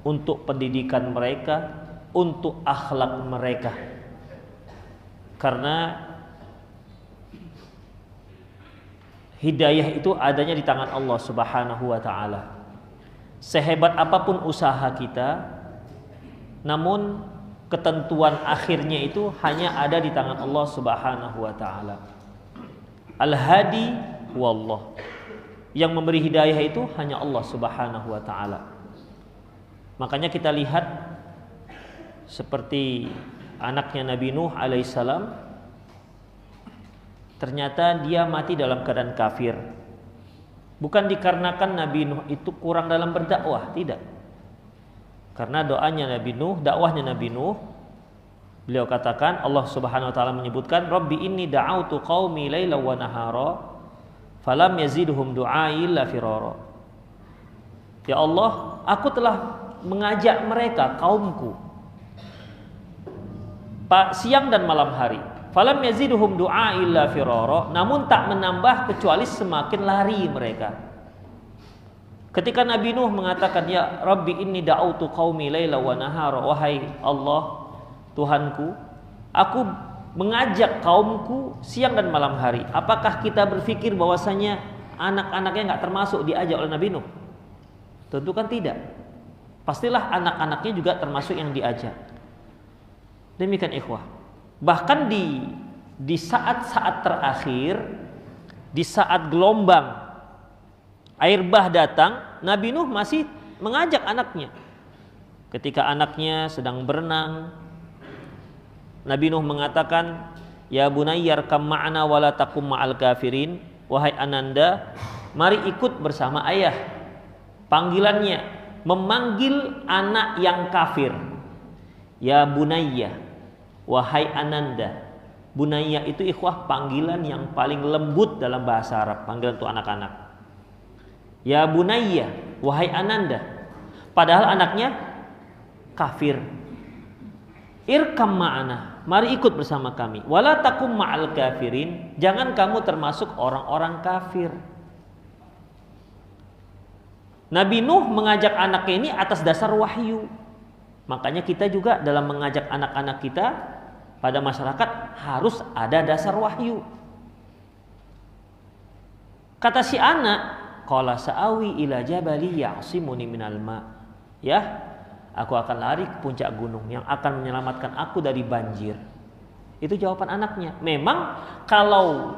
untuk pendidikan mereka, untuk akhlak mereka. Karena hidayah itu adanya di tangan Allah Subhanahu wa taala. Sehebat apapun usaha kita, namun ketentuan akhirnya itu hanya ada di tangan Allah Subhanahu wa taala. Al-Hadi wallah. Yang memberi hidayah itu hanya Allah Subhanahu wa taala. Makanya kita lihat seperti anaknya Nabi Nuh alaihissalam, ternyata dia mati dalam keadaan kafir. Bukan dikarenakan Nabi Nuh itu kurang dalam berdakwah, tidak. Karena doanya Nabi Nuh, dakwahnya Nabi Nuh, beliau katakan, Allah Subhanahu wa taala menyebutkan, Rabbi inni da'autu qaumi laila wa nahara falam yazidhum du'ai illa firara. Ya Allah, aku telah mengajak mereka, kaumku, siang dan malam hari. Falam yazidhum du'a illa firara, namun tak menambah kecuali semakin lari mereka. Ketika Nabi Nuh mengatakan, ya Rabbi inni da'autu qaumi laila wa nahara, wahai Allah Tuhanku, aku mengajak kaumku siang dan malam hari. Apakah kita berpikir bahwasanya anak-anaknya enggak termasuk diajak oleh Nabi Nuh? Tentu kan tidak. Pastilah anak-anaknya juga termasuk yang diajak. Demikian ikhwah. Bahkan di saat-saat terakhir, di saat gelombang air bah datang, Nabi Nuh masih mengajak anaknya. Ketika anaknya sedang berenang, Nabi Nuh mengatakan, ya bunayyar kam ma'ana wala takum ma'al kafirin. Wahai ananda, mari ikut bersama ayah. Panggilannya memanggil anak yang kafir. Ya bunayya, wahai ananda. Bunayya itu ikhwah panggilan yang paling lembut dalam bahasa Arab, panggilan untuk anak-anak. Ya bunayya, wahai ananda. Padahal anaknya kafir. Irkam ma'ana, mari ikut bersama kami. Wala takum ma'al kafirin, jangan kamu termasuk orang-orang kafir. Nabi Nuh mengajak anaknya ini atas dasar wahyu. Makanya kita juga dalam mengajak anak-anak kita pada masyarakat harus ada dasar wahyu. Kata si anak, qala sa'awi ila jabali ya'simuni minal ma. Ya, aku akan lari ke puncak gunung yang akan menyelamatkan aku dari banjir. Itu jawaban anaknya. Memang kalau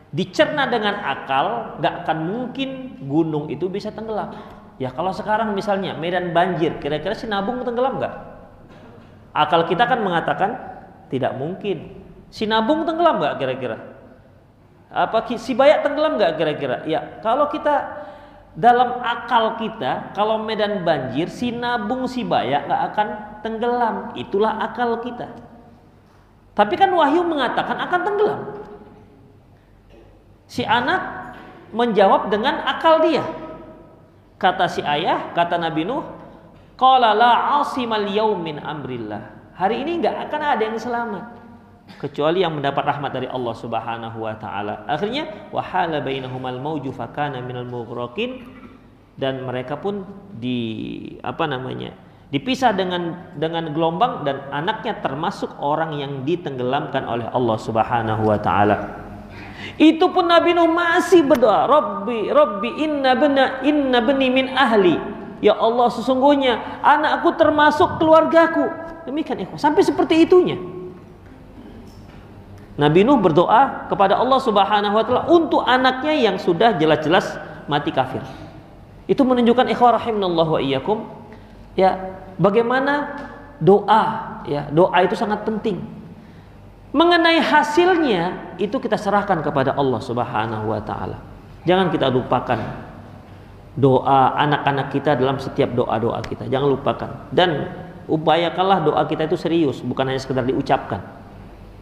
dicerna dengan akal, nggak akan mungkin gunung itu bisa tenggelam. Ya kalau sekarang misalnya medan banjir, kira-kira Sinabung tenggelam nggak? Akal kita kan mengatakan tidak mungkin. Sinabung tenggelam nggak kira-kira? Apa Sibayak tenggelam nggak kira-kira? Ya kalau kita dalam akal kita kalau medan banjir si nabung si baya nggak akan tenggelam, itulah akal kita. Tapi kan wahyu mengatakan akan tenggelam. Si anak menjawab dengan akal dia. Kata si ayah, kata Nabi Nuh, qala la 'asimal yaum min amrillah. Hari ini nggak akan ada yang selamat kecuali yang mendapat rahmat dari Allah Subhanahu wa taala. Akhirnya wahala bainahumal mauju fakana minal mughraqin, dan mereka pun dipisah dengan gelombang, dan anaknya termasuk orang yang ditenggelamkan oleh Allah Subhanahu wa taala. Itu pun Nabi Nuh masih berdoa, Rabbi inna bani min ahli. Ya Allah, sesungguhnya anakku termasuk keluargaku. Demikian ikhwan, sampai seperti itunya. Nabi Nuh berdoa kepada Allah Subhanahu wa taala untuk anaknya yang sudah jelas-jelas mati kafir. Itu menunjukkan ikhwah rahimanallahu wa iyyakum, ya, bagaimana doa, ya, doa itu sangat penting. Mengenai hasilnya itu kita serahkan kepada Allah Subhanahu wa taala. Jangan kita lupakan doa anak-anak kita dalam setiap doa-doa kita. Jangan lupakan, dan upayakanlah doa kita itu serius, bukan hanya sekedar diucapkan.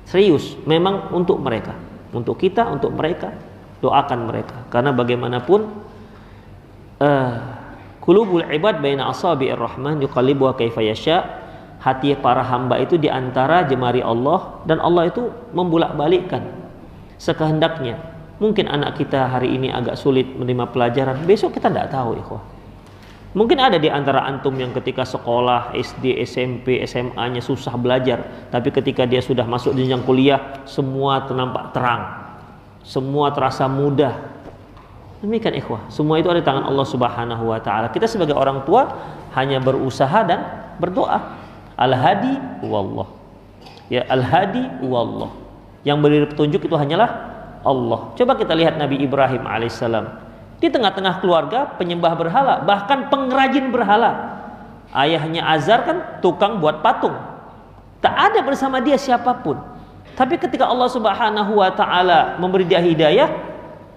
Serius, memang untuk mereka, untuk kita, untuk mereka, doakan mereka. Karena bagaimanapun qulubul ibad baina asabi'ir rahman yuqallibuha kaifa yasha. Hati para hamba itu di antara jemari Allah, dan Allah itu membolak-balikkan sekehendaknya. Mungkin anak kita hari ini agak sulit menerima pelajaran, besok kita tidak tahu, ikhwah. Mungkin ada di antara antum yang ketika sekolah SD, SMP, SMA-nya susah belajar, tapi ketika dia sudah masuk jenjang kuliah, semua nampak terang, semua terasa mudah. Demikian ikhwah, semua itu ada di tangan Allah Subhanahu wa taala. Kita sebagai orang tua hanya berusaha dan berdoa. Al-hadi wallah. Ya, al-hadi wallah. Yang beri petunjuk itu hanyalah Allah. Coba kita lihat Nabi Ibrahim alaihissalam. Di tengah-tengah keluarga penyembah berhala, bahkan pengrajin berhala. Ayahnya Azar kan tukang buat patung. Tak ada bersama dia siapapun. Tapi ketika Allah Subhanahu wa taala memberi dia hidayah,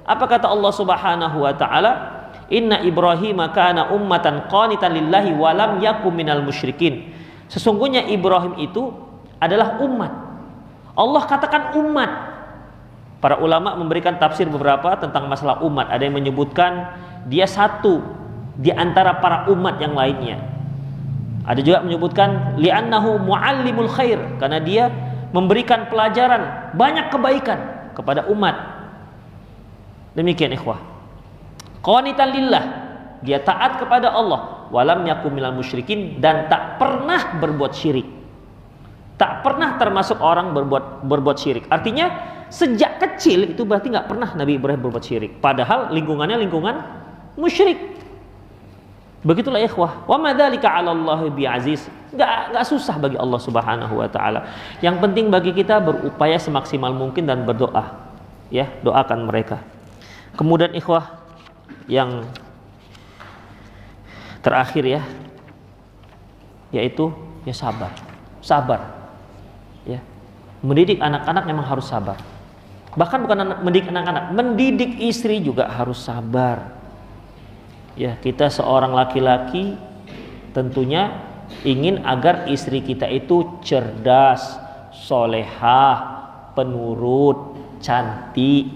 apa kata Allah Subhanahu wa taala? Inna Ibrahim kana ummatan qanitan lillahi wa lam yakum minal musyrikin. Sesungguhnya Ibrahim itu adalah umat. Allah katakan umat. Para ulama memberikan tafsir beberapa tentang masalah umat. Ada yang menyebutkan dia satu di antara para umat yang lainnya. Ada juga menyebutkan li'annahu muallimul khair, karena dia memberikan pelajaran banyak kebaikan kepada umat. Demikian ikhwah. Qanitan lillah, dia taat kepada Allah, walam yakum minal musyrikin, dan tak pernah berbuat syirik. Tak pernah termasuk orang berbuat syirik. Artinya sejak kecil itu berarti nggak pernah Nabi Ibrahim berbuat syirik. Padahal lingkungannya lingkungan musyrik. Begitulah ikhwah. Wa madzalika 'ala Allah bi'aziz. Enggak susah bagi Allah Subhanahu wa taala. Yang penting bagi kita berupaya semaksimal mungkin dan berdoa. Ya, doakan mereka. Kemudian ikhwah yang terakhir ya, yaitu ya sabar. Sabar. Ya. Mendidik anak-anak memang harus sabar. Bahkan bukan mendidik anak-anak, mendidik istri juga harus sabar. Ya, kita seorang laki-laki tentunya ingin agar istri kita itu cerdas, solehah, penurut, cantik,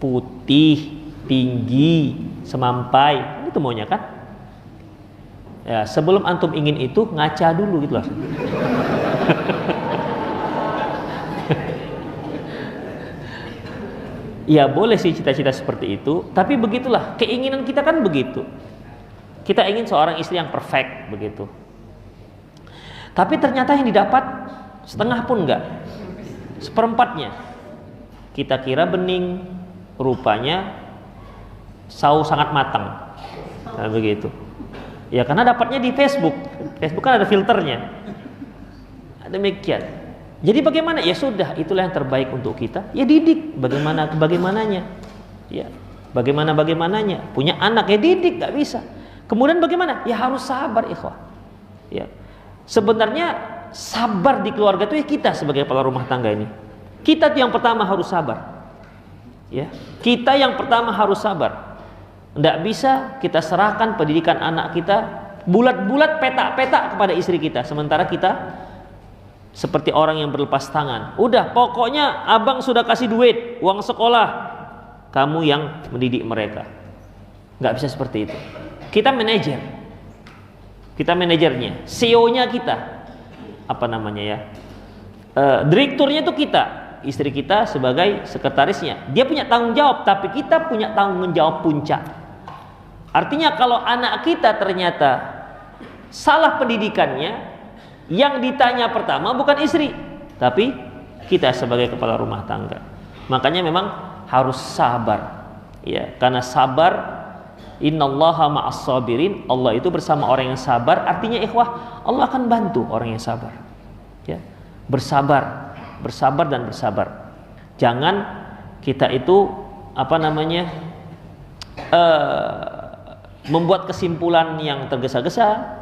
putih, tinggi, semampai. Itu maunya kan? Ya, sebelum antum ingin itu ngaca dulu gitu lah. Ya boleh sih cita-cita seperti itu, tapi begitulah keinginan kita kan begitu. Kita ingin seorang istri yang perfect begitu. Tapi ternyata yang didapat setengah pun enggak, seperempatnya. Kita kira bening, rupanya saus sangat matang. Nah, begitu. Ya karena dapatnya di Facebook. Facebook kan ada filternya. Demikian. Jadi bagaimana? Ya sudah, itulah yang terbaik untuk kita. Ya didik bagaimananya. Ya, bagaimananya. Punya anak ya didik, nggak bisa. Kemudian bagaimana? Ya harus sabar, ikhwah. Ya. Sebenarnya sabar di keluarga itu ya kita sebagai kepala rumah tangga ini. Kita yang pertama harus sabar. Ya, kita yang pertama harus sabar. Tidak bisa kita serahkan pendidikan anak kita bulat-bulat petak-petak kepada istri kita, sementara kita seperti orang yang berlepas tangan. Udah, pokoknya abang sudah kasih duit, uang sekolah, kamu yang mendidik mereka. Nggak bisa seperti itu. Kita manajer, kita manajernya, CEO-nya kita, apa namanya ya, direkturnya itu kita, istri kita sebagai sekretarisnya. Dia punya tanggung jawab, tapi kita punya tanggung jawab puncak. Artinya kalau anak kita ternyata salah pendidikannya, yang ditanya pertama bukan istri, tapi kita sebagai kepala rumah tangga. Makanya memang harus sabar, ya, karena sabar, innallaha ma'as sabirin, Allah itu bersama orang yang sabar. Artinya ikhwah, Allah akan bantu orang yang sabar, ya. Bersabar, bersabar dan bersabar. Jangan kita itu apa namanya membuat kesimpulan yang tergesa-gesa,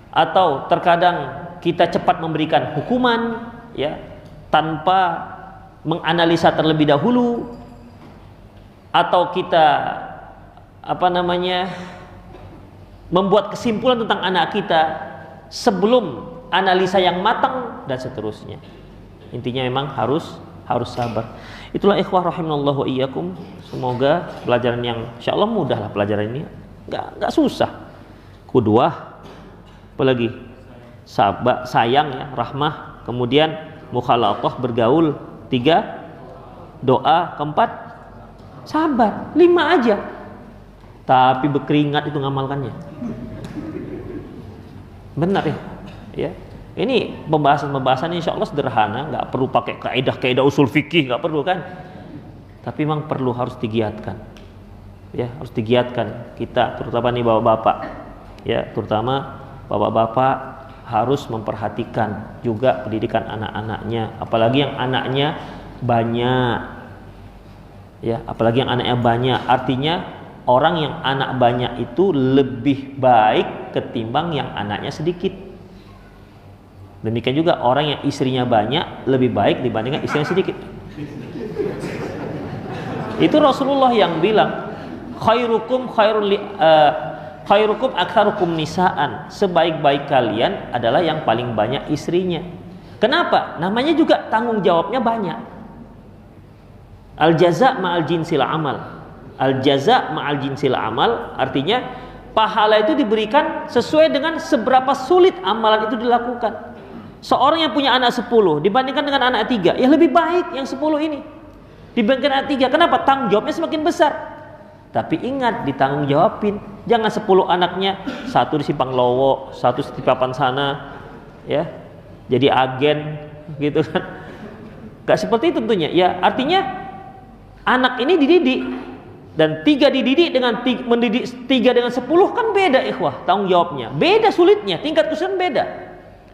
atau terkadang kita cepat memberikan hukuman, ya, tanpa menganalisa terlebih dahulu, atau kita apa namanya membuat kesimpulan tentang anak kita sebelum analisa yang matang dan seterusnya. Intinya memang harus sabar. Itulah ikhwah rahimanallahu wa iyyakum. Semoga pelajaran yang insyaallah mudah lah, pelajaran ini enggak susah. Kedua, apalagi sabar, sayang, ya, rahmah, kemudian mukhalatah, bergaul, 3 doa, 4 sabar, 5 aja. Tapi berkeringat itu ngamalkannya. Benar ya? Ya. Ini pembahasan insya Allah sederhana, nggak perlu pakai kaidah usul fikih, nggak perlu kan? Tapi memang perlu, harus digiatkan. Ya, harus digiatkan kita, terutama nih bapak-bapak. Ya, terutama bapak-bapak harus memperhatikan juga pendidikan anak-anaknya, apalagi yang anaknya banyak. Ya, apalagi yang anaknya banyak, artinya orang yang anak banyak itu lebih baik ketimbang yang anaknya sedikit. Demikian juga orang yang istrinya banyak lebih baik dibandingkan istrinya sedikit. Itu Rasulullah yang bilang, khairukum aktsarukum nisaan, sebaik-baik kalian adalah yang paling banyak istrinya. Kenapa? Namanya juga tanggung jawabnya banyak. Al jaza ma'al jinsil amal. Al jaza ma'al jinsil amal artinya pahala itu diberikan sesuai dengan seberapa sulit amalan itu dilakukan. Seorang yang punya anak 10 dibandingkan dengan anak 3, ya lebih baik yang 10 ini dibandingkan anak 3. Kenapa? Tanggung jawabnya semakin besar. Tapi ingat, ditanggung jawabin. Jangan 10 anaknya, 1 di Simpang Lowo, 1 di papan sana, ya, jadi agen gitu kan. Gak seperti itu tentunya. Ya, artinya anak ini dididik, dan 3 dididik dengan mendidik 3 dengan 10 kan beda ikhwah, tanggung jawabnya beda, sulitnya, tingkat kesulitan beda.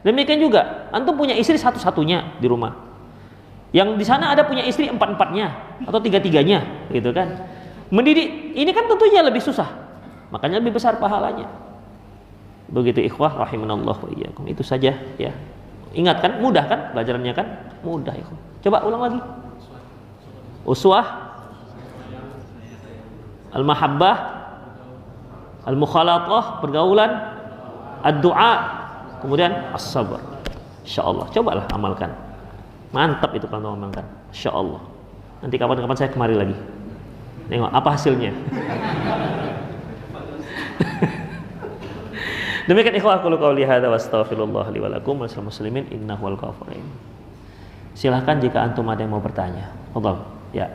Demikian juga antum punya istri satu-satunya di rumah, yang di sana ada punya istri 4-4-nya atau 3-3-nya gitu kan. Mendidik ini kan tentunya lebih susah, makanya lebih besar pahalanya. Begitu ikhwah rahimanallah wa iyyakum. Itu saja ya. Ingat kan, mudah kan pelajarannya kan? Mudah ikhwah. Coba ulang lagi. Uswah, al-mahabbah, al-mukhalatah, pergaulan, ad-du'a, kemudian as-sabr. Insyaallah cobalah amalkan. Mantap itu kalau amalkan. Insyaallah. Nanti kapan-kapan saya kemari lagi. Tengok apa hasilnya. Demikian ikhwah, qul qouli hadza wa astaghfirullah li wa lakum wa lil muslimin innahu wal ghafurur rahim. Silahkan jika antum ada yang mau bertanya. Fadhal. Ya.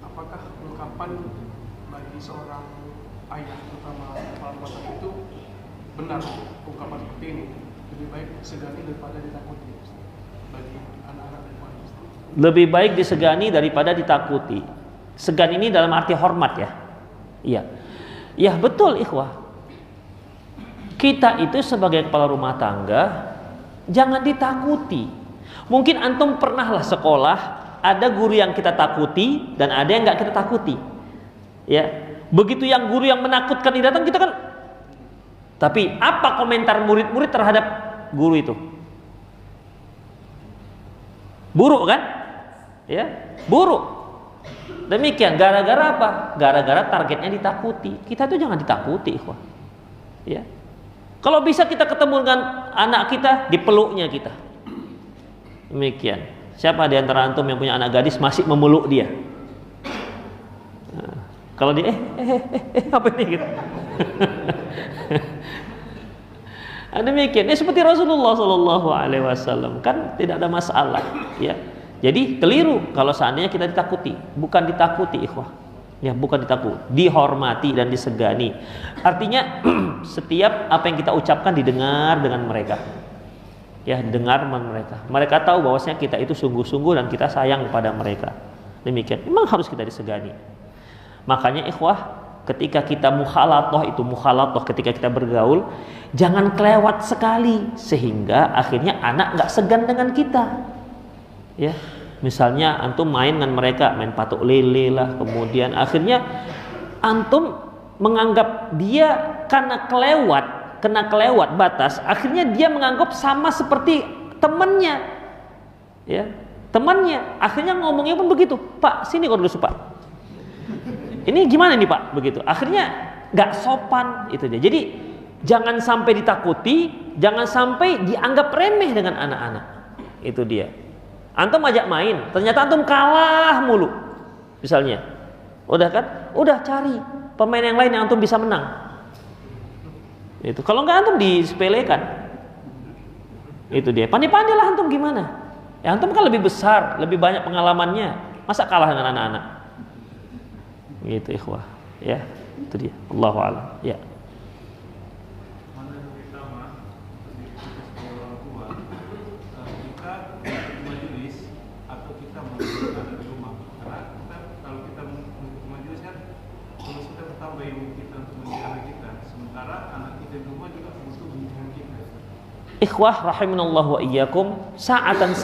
Apakah ungkapan bagi seorang ayah terutama kepala rumah tangga itu benar, ungkapan seperti ini lebih baik disegani daripada ditakuti bagi anak-anak dan keluarga? Lebih baik disegani daripada ditakuti. Segan ini dalam arti hormat ya. Iya. Ya betul ikhwah. Kita itu sebagai kepala rumah tangga jangan ditakuti. Mungkin antum pernahlah sekolah, ada guru yang kita takuti dan ada yang nggak kita takuti. Ya, begitu yang guru yang menakutkan ini datang, kita kan. Tapi apa komentar murid-murid terhadap guru itu? Buruk kan? Ya, buruk. Demikian, gara-gara apa? Gara-gara targetnya ditakuti. Kita tuh jangan ditakuti, ikhwah. Ya. Kalau bisa kita ketemu dengan anak kita, di peluknya kita. Demikian. Siapa di antara antum yang punya anak gadis masih memeluk dia? Nah, kalau dia apa ini gitu? Demikian. Seperti Rasulullah SAW kan tidak ada masalah, ya. Jadi keliru kalau seandainya kita ditakuti, bukan ditakuti, ikhwah. Ya, bukan ditakuti, dihormati dan disegani. Artinya setiap apa yang kita ucapkan didengar dengan mereka. Ya, dengar mereka. Mereka tahu bahwasanya kita itu sungguh-sungguh dan kita sayang kepada mereka. Demikian. Memang harus kita disegani. Makanya ikhwah, ketika kita mukhalatoh ketika kita bergaul, jangan kelewat sekali sehingga akhirnya anak nggak segan dengan kita. Ya, misalnya antum main dengan mereka, main patuk lele lah, kemudian akhirnya antum menganggap dia kena kelewat batas, akhirnya dia menganggap sama seperti temannya, ya, temannya, akhirnya ngomongnya pun begitu, Pak, sini kau dulu Pak, ini gimana nih Pak, begitu, akhirnya nggak sopan itu dia. Jadi jangan sampai ditakuti, jangan sampai dianggap remeh dengan anak-anak, itu dia. Antum ajak main, ternyata antum kalah mulu. Misalnya, udah kan? Udah cari pemain yang lain yang antum bisa menang. Itu. Kalau enggak antum disepelekan. Itu dia. Pandai-pandailah antum gimana? Ya antum kan lebih besar, lebih banyak pengalamannya. Masa kalah dengan anak-anak? Gitu ikhwah. Ya, itu dia. Allahu a'lam. Ya. Ikhwah rahimanallahu wa iyyakum, sa'atan.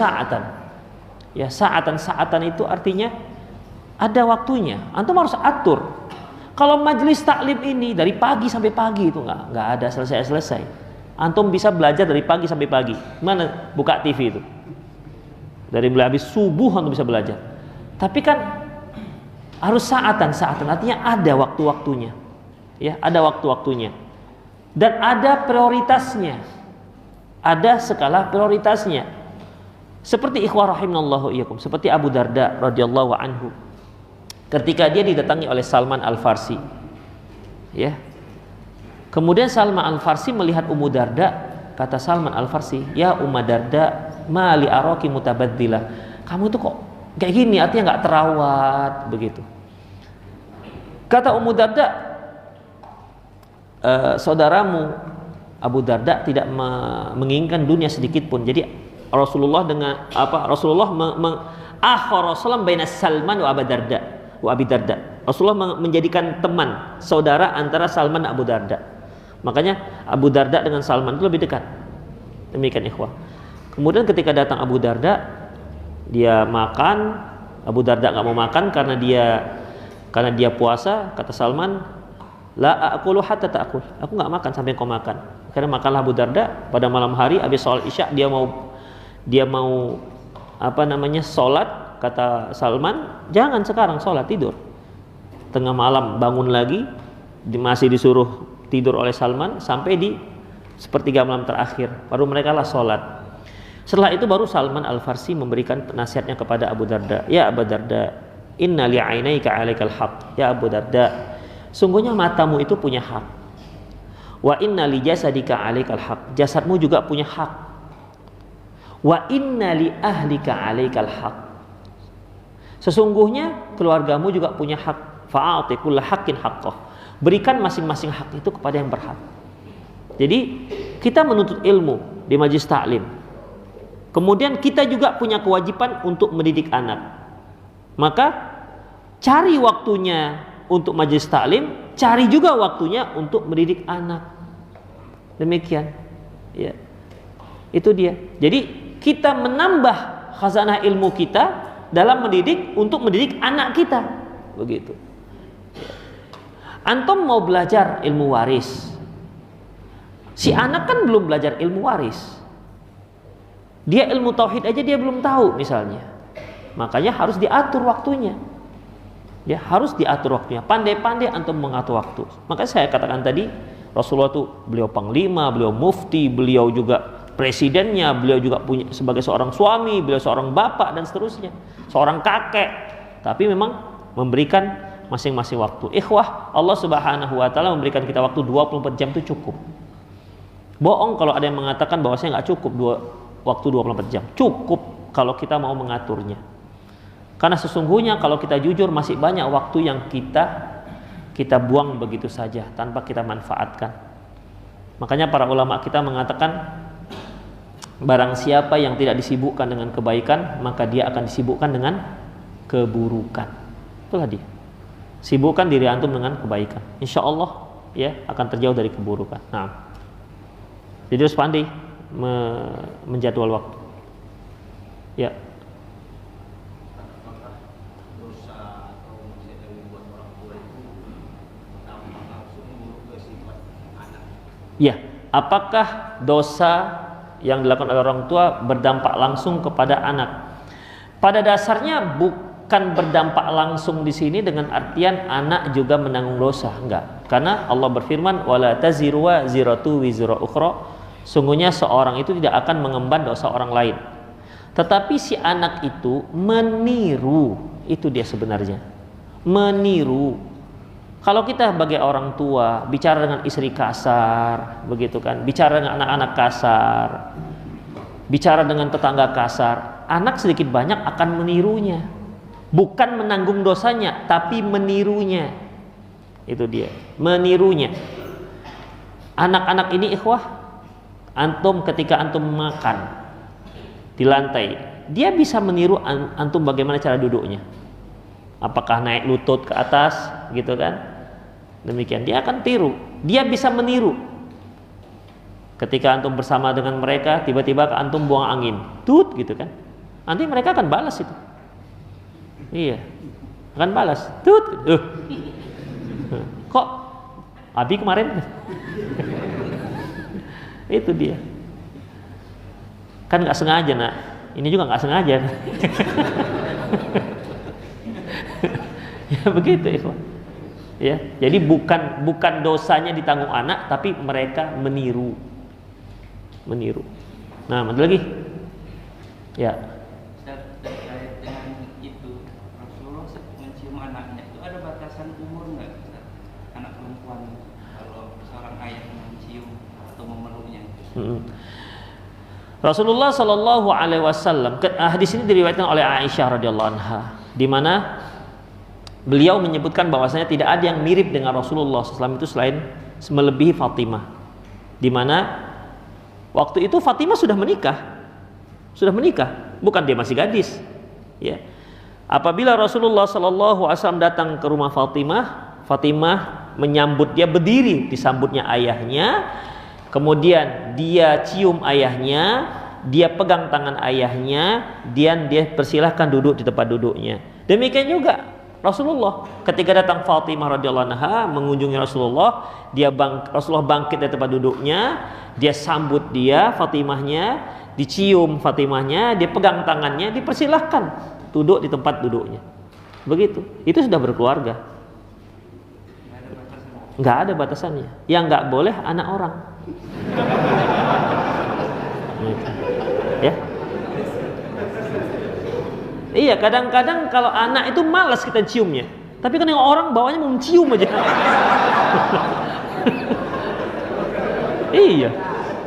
Ya, sa'atan itu artinya ada waktunya. Antum harus atur. Kalau majelis taklim ini dari pagi sampai pagi itu enggak ada selesai. Antum bisa belajar dari pagi sampai pagi. Mana buka TV itu? Dari mulai habis subuh antum bisa belajar. Tapi kan harus sa'atan artinya ada waktu-waktunya. Ya, ada waktu-waktunya. Dan ada prioritasnya. Ada skala prioritasnya. Seperti ikhwah rahimanallahu iyyakum, seperti Abu Darda radhiyallahu anhu. Ketika dia didatangi oleh Salman Al-Farsi. Ya. Kemudian Salman Al-Farsi melihat Ummu Darda, kata Salman Al-Farsi, "Ya Ummu Darda, ma li araki mutabaddilah." Kamu tuh kok kayak gini, artinya enggak terawat begitu. Kata Ummu Darda, saudaramu Abu Darda tidak menginginkan dunia sedikit pun. Jadi Rasulullah baina Salman wa Abi Darda. Rasulullah menjadikan teman, saudara antara Salman dan Abu Darda. Makanya Abu Darda dengan Salman itu lebih dekat. Demikian ikhwah. Kemudian ketika datang Abu Darda, dia makan. Abu Darda nggak mau makan karena dia puasa. Kata Salman, la aqulu hatta ta'kul. Aku nggak makan sampai kau makan. Karena makanlah Abu Darda pada malam hari habis sholat Isya, dia mau sholat. Kata Salman, jangan sekarang sholat, tidur. Tengah malam bangun lagi, masih disuruh tidur oleh Salman sampai di sepertiga malam terakhir, baru mereka lah sholat. Setelah itu baru Salman Al-Farsi memberikan nasihatnya kepada Abu Darda. Ya Abu Darda, inna li'ainaika 'alaikal haq. Ya Abu Darda, sungguhnya matamu itu punya hak. Wa inna li jasadika 'alaikal haq. Jasadmu juga punya hak. Wa inna li ahlika 'alaikal haq. Sesungguhnya keluargamu juga punya hak. Fa'ati kulla haqqin haqqah. Berikan masing-masing hak itu kepada yang berhak. Jadi kita menuntut ilmu di majelis taklim. Kemudian kita juga punya kewajiban untuk mendidik anak. Maka cari waktunya untuk majelis taklim, cari juga waktunya untuk mendidik anak. Demikian. Ya. Itu dia. Jadi kita menambah khazanah ilmu kita dalam untuk mendidik anak kita. Begitu. Antum mau belajar ilmu waris. Si anak kan belum belajar ilmu waris. Dia ilmu tauhid aja dia belum tahu misalnya. Makanya harus diatur waktunya. Ya, harus diatur waktunya. Pandai-pandai antum mengatur waktu. Makanya saya katakan tadi, Rasulullah tuh beliau panglima, beliau mufti, beliau juga presidennya, beliau juga punya sebagai seorang suami, beliau seorang bapak dan seterusnya, seorang kakek. Tapi memang memberikan masing-masing waktu. Ikhwah, Allah Subhanahu wa taala memberikan kita waktu 24 jam itu cukup. Bohong kalau ada yang mengatakan bahwasanya nggak cukup waktu 24 jam. Cukup kalau kita mau mengaturnya. Karena sesungguhnya kalau kita jujur masih banyak waktu yang kita buang begitu saja tanpa kita manfaatkan. Makanya para ulama kita mengatakan barang siapa yang tidak disibukkan dengan kebaikan, maka dia akan disibukkan dengan keburukan. Itulah dia. Sibukkan diri antum dengan kebaikan. Insya Allah ya akan terjauh dari keburukan. Nah, jadi harus pandai menjadwal waktu. Ya. Ya, apakah dosa yang dilakukan oleh orang tua berdampak langsung kepada anak? Pada dasarnya bukan berdampak langsung di sini dengan artian anak juga menanggung dosa, enggak. Karena Allah berfirman, "Wala taziru waziratu wizra ukhra." Sungguhnya seorang itu tidak akan mengemban dosa orang lain. Tetapi si anak itu meniru, itu dia sebenarnya. Meniru. Kalau kita sebagai orang tua bicara dengan istri kasar, begitu kan, bicara dengan anak-anak kasar, bicara dengan tetangga kasar, anak sedikit banyak akan menirunya. Bukan menanggung dosanya, tapi menirunya. Itu dia, menirunya. Anak-anak ini ikhwah, antum ketika antum makan di lantai, dia bisa meniru antum bagaimana cara duduknya. Apakah naik lutut ke atas, gitu kan? Demikian, dia akan tiru, dia bisa meniru. Ketika antum bersama dengan mereka, tiba-tiba antum buang angin, tut gitu kan, nanti mereka akan balas itu. Iya, akan balas, tut. Kok Abi kemarin? Itu dia. Kan nggak sengaja nak, ini juga nggak sengaja. Ya begitu ikhwan. Ya, jadi bukan dosanya ditanggung anak, tapi mereka meniru. Nah, ada lagi? Ya. Terkait dengan itu, Rasulullah mencium anaknya itu ada batasan umur nggak? Anak perempuan kalau seorang ayah mencium atau memeluknya. Rasulullah Shallallahu Alaihi Wasallam, hadis ini diriwayatkan oleh Aisyah radhiyallahu anha, di mana beliau menyebutkan bahwasanya tidak ada yang mirip dengan Rasulullah SAW itu selain melebihi Fatimah, di mana waktu itu Fatimah sudah menikah, bukan dia masih gadis. Ya, apabila Rasulullah SAW datang ke rumah Fatimah, Fatimah menyambut dia, berdiri disambutnya ayahnya, kemudian dia cium ayahnya, dia pegang tangan ayahnya, dan dia persilahkan duduk di tempat duduknya. Demikian juga Rasulullah ketika datang Fatimah radhiyallahu anha mengunjungi Rasulullah, Rasulullah bangkit dari tempat duduknya, dia sambut dia Fatimahnya, dicium Fatimahnya, dia pegang tangannya, dipersilahkan duduk di tempat duduknya. Begitu. Itu sudah berkeluarga. Nggak ada batasannya. Yang nggak boleh anak orang. Ya. Iya, kadang-kadang kalau anak itu malas kita ciumnya, tapi kan yang orang bawanya mau mencium aja. Iya,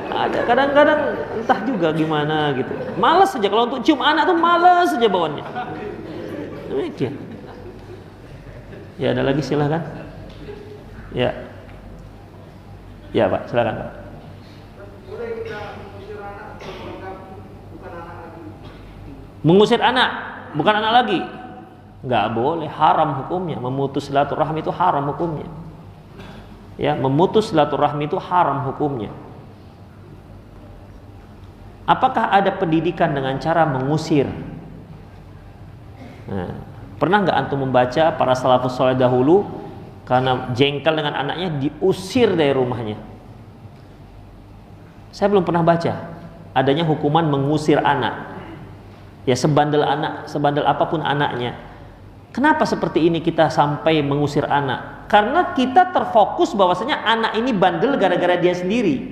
ada kadang-kadang entah juga gimana gitu, malas saja kalau untuk cium anak tuh malas saja bawaannya. Demikian. Ya, ada lagi silakan. Ya, ya Pak, silakan Pak. Mengusir anak, bukan anak lagi, nggak boleh, haram hukumnya. Memutus silaturahmi itu haram hukumnya. Ya, memutus silaturahmi itu haram hukumnya. Apakah ada pendidikan dengan cara mengusir? Nah, pernah nggak antum membaca para salafus saleh dahulu karena jengkel dengan anaknya diusir dari rumahnya? Saya belum pernah baca adanya hukuman mengusir anak. Ya, sebandel apapun anaknya, Kenapa seperti ini kita sampai mengusir anak? Karena kita terfokus bahwasanya anak ini bandel gara-gara dia sendiri.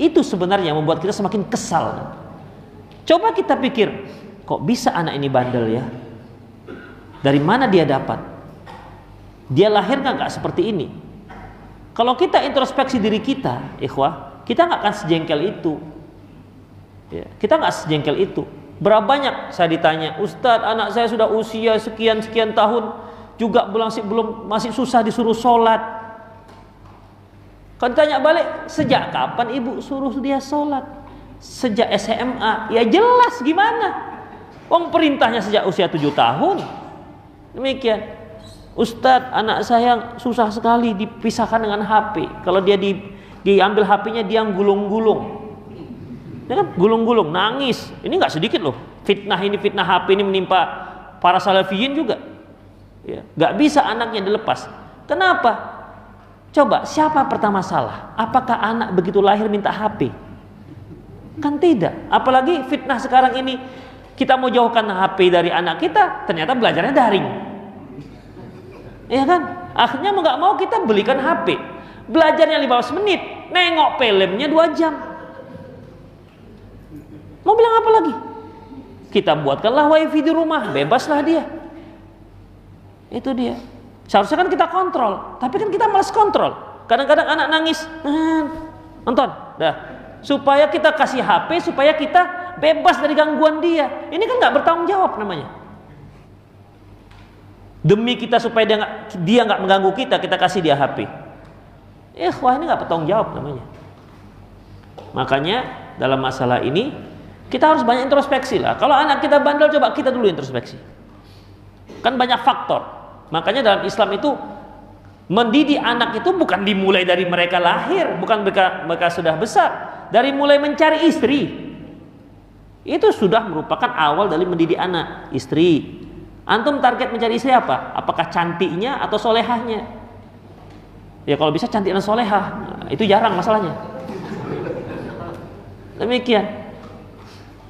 Itu sebenarnya membuat kita semakin kesal. Coba kita pikir, kok bisa anak ini bandel ya? Dari mana dia dapat? Dia lahir nggak seperti ini? Kalau kita introspeksi diri kita, ikhwah, kita nggak akan sejengkel itu. Ya, kita nggak sejengkel itu. Berapa banyak saya ditanya, Ustadz, anak saya sudah usia sekian tahun juga masih susah disuruh sholat. Kalau ditanya balik, sejak kapan ibu suruh dia sholat? Sejak SMA. Ya jelas gimana? Wong perintahnya sejak usia 7 tahun. Demikian. Ustadz, anak saya susah sekali dipisahkan dengan HP. Kalau dia diambil HP-nya, dia gulung-gulung. Ya kan? Gulung-gulung, nangis. Ini nggak sedikit loh. Fitnah HP ini menimpa para salafiyin juga. Ya, nggak bisa anaknya dilepas. Kenapa? Coba, siapa pertama salah? Apakah anak begitu lahir minta HP? Kan tidak. Apalagi fitnah sekarang ini, kita mau jauhkan HP dari anak kita, ternyata belajarnya daring. Ya kan? Akhirnya mau nggak mau kita belikan HP. Belajarnya 15 menit, nengok filmnya 2 jam. Mau bilang apa lagi? Kita buatkanlah wifi di rumah, bebaslah dia. Itu dia. Seharusnya kan kita kontrol, tapi kan kita malas kontrol. Kadang-kadang anak nangis, nonton, dah. Supaya kita kasih HP, supaya kita bebas dari gangguan dia. Ini kan nggak bertanggung jawab namanya. Demi kita supaya dia nggak mengganggu kita kasih dia HP. Wah ini nggak bertanggung jawab namanya. Makanya dalam masalah ini kita harus banyak introspeksi lah. Kalau anak kita bandel, coba kita dulu introspeksi. Kan banyak faktor. Makanya dalam Islam itu mendidik anak itu bukan dimulai dari mereka lahir, bukan mereka sudah besar. Dari mulai mencari istri, itu sudah merupakan awal dari mendidik anak. Istri, antum target mencari istri apa? Apakah cantiknya atau solehahnya? Ya kalau bisa cantik dan solehah, itu jarang masalahnya. Demikian.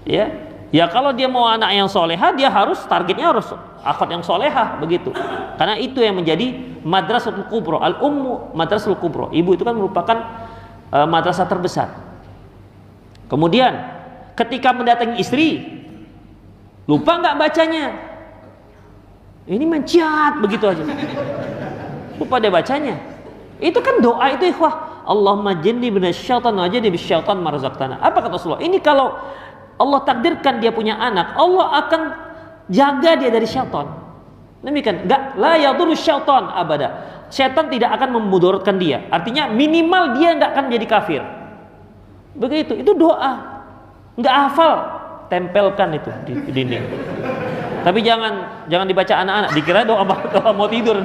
Ya kalau dia mau anak yang solehah, dia targetnya harus akhwat yang solehah, begitu. Karena itu yang menjadi madrasatul kubro, al-ummu madrasatul kubro. Ibu itu kan merupakan madrasah terbesar. Kemudian ketika mendatangi istri, lupa nggak bacanya? Ini menciat begitu aja. Lupa dia bacanya. Itu kan doa itu, ikhwah. Allahumma jinni minasyaitan wa jinni bisyaitan ma razaqtana. Apa kata Rasulullah? Ini kalau Allah takdirkan dia punya anak, Allah akan jaga dia dari syaitan. Demikian, enggak la yadurru syaitan abada. Syaitan tidak akan memudaratkan dia. Artinya minimal dia enggak akan menjadi kafir. Begitu, itu doa. Enggak hafal, tempelkan itu di dinding. Tapi jangan dibaca anak-anak, dikira doa mau tidur.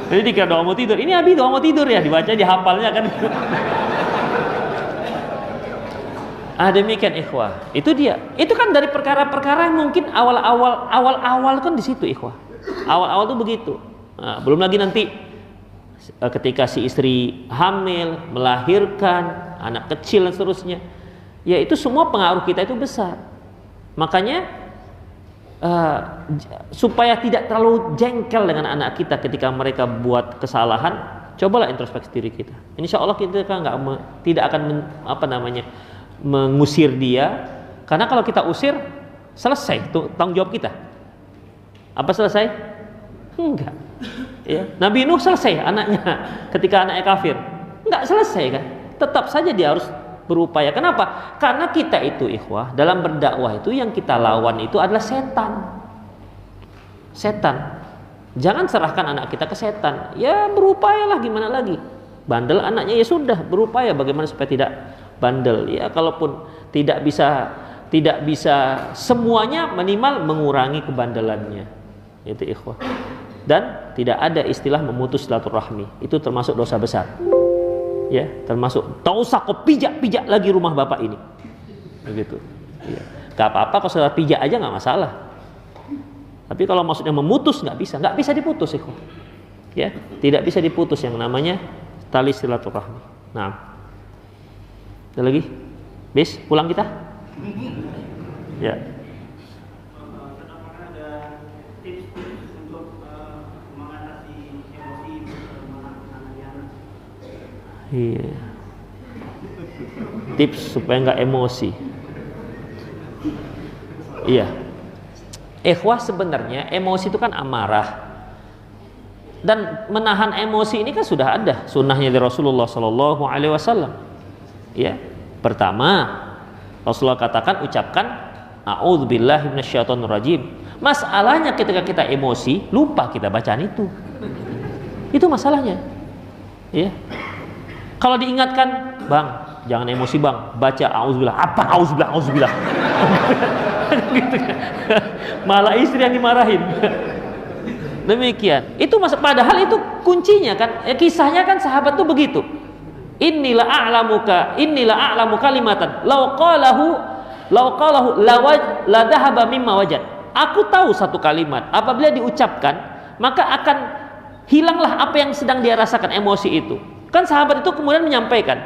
Jadi dikira doa mau tidur. Ini Abi doa mau tidur ya, dibaca dihafalnya kan. Demikian ikhwah. Itu dia. Itu kan dari perkara-perkara yang mungkin awal-awal kan di situ ikhwah. Awal-awal tuh begitu. Nah, belum lagi nanti ketika si istri hamil, melahirkan anak kecil dan seterusnya. Ya itu semua pengaruh kita itu besar. Makanya supaya tidak terlalu jengkel dengan anak kita ketika mereka buat kesalahan, cobalah introspeksi diri kita. Insya Allah kita tidak akan mengusir dia, karena kalau kita usir selesai tuh tanggung jawab kita. Apa selesai? Enggak. Ya. Nabi Nuh selesai anaknya ketika anaknya kafir. Enggak selesai kan? Tetap saja dia harus berupaya. Kenapa? Karena kita itu ikhwah dalam berdakwah itu yang kita lawan itu adalah setan. Setan. Jangan serahkan anak kita ke setan. Ya berupayalah gimana lagi. Bandel anaknya ya sudah berupaya bagaimana supaya tidak bandel. Ya kalaupun tidak bisa semuanya, minimal mengurangi kebandelannya. Itu ikhwah. Dan tidak ada istilah memutus silaturahmi. Itu termasuk dosa besar. Ya, termasuk tak usah kau pijak lagi rumah bapak ini. Begitu. Ya. Gak apa-apa kalau saudara pijak aja nggak masalah. Tapi kalau maksudnya memutus nggak bisa diputus ikhwah. Ya, tidak bisa diputus yang namanya tali silaturahmi. Nah. Ada lagi? Bis, pulang kita? Ya. Iya. Tips supaya nggak emosi. Iya. Ikhwah, sebenarnya emosi itu kan amarah. Dan menahan emosi ini kan sudah ada sunnahnya dari Rasulullah Sallallahu Alaihi Wasallam. Ya, pertama Rasulullah katakan, ucapkan a'udzubillahi minasyaitonirrajim. Masalahnya ketika kita emosi lupa kita bacaan itu. Itu masalahnya. Ya. Kalau diingatkan, bang, jangan emosi bang, baca auzubillah. Apa auzubillah? Auzubillah. Gitu. Malah istri yang dimarahin. Demikian. Itu padahal itu kuncinya kan. Kisahnya kan sahabat tuh begitu. Inilah a'lamu kalimatan law qalahu la dhahaba mimma wajad. Aku tahu satu kalimat, apabila diucapkan maka akan hilanglah apa yang sedang dia rasakan, emosi itu. Kan sahabat itu kemudian menyampaikan,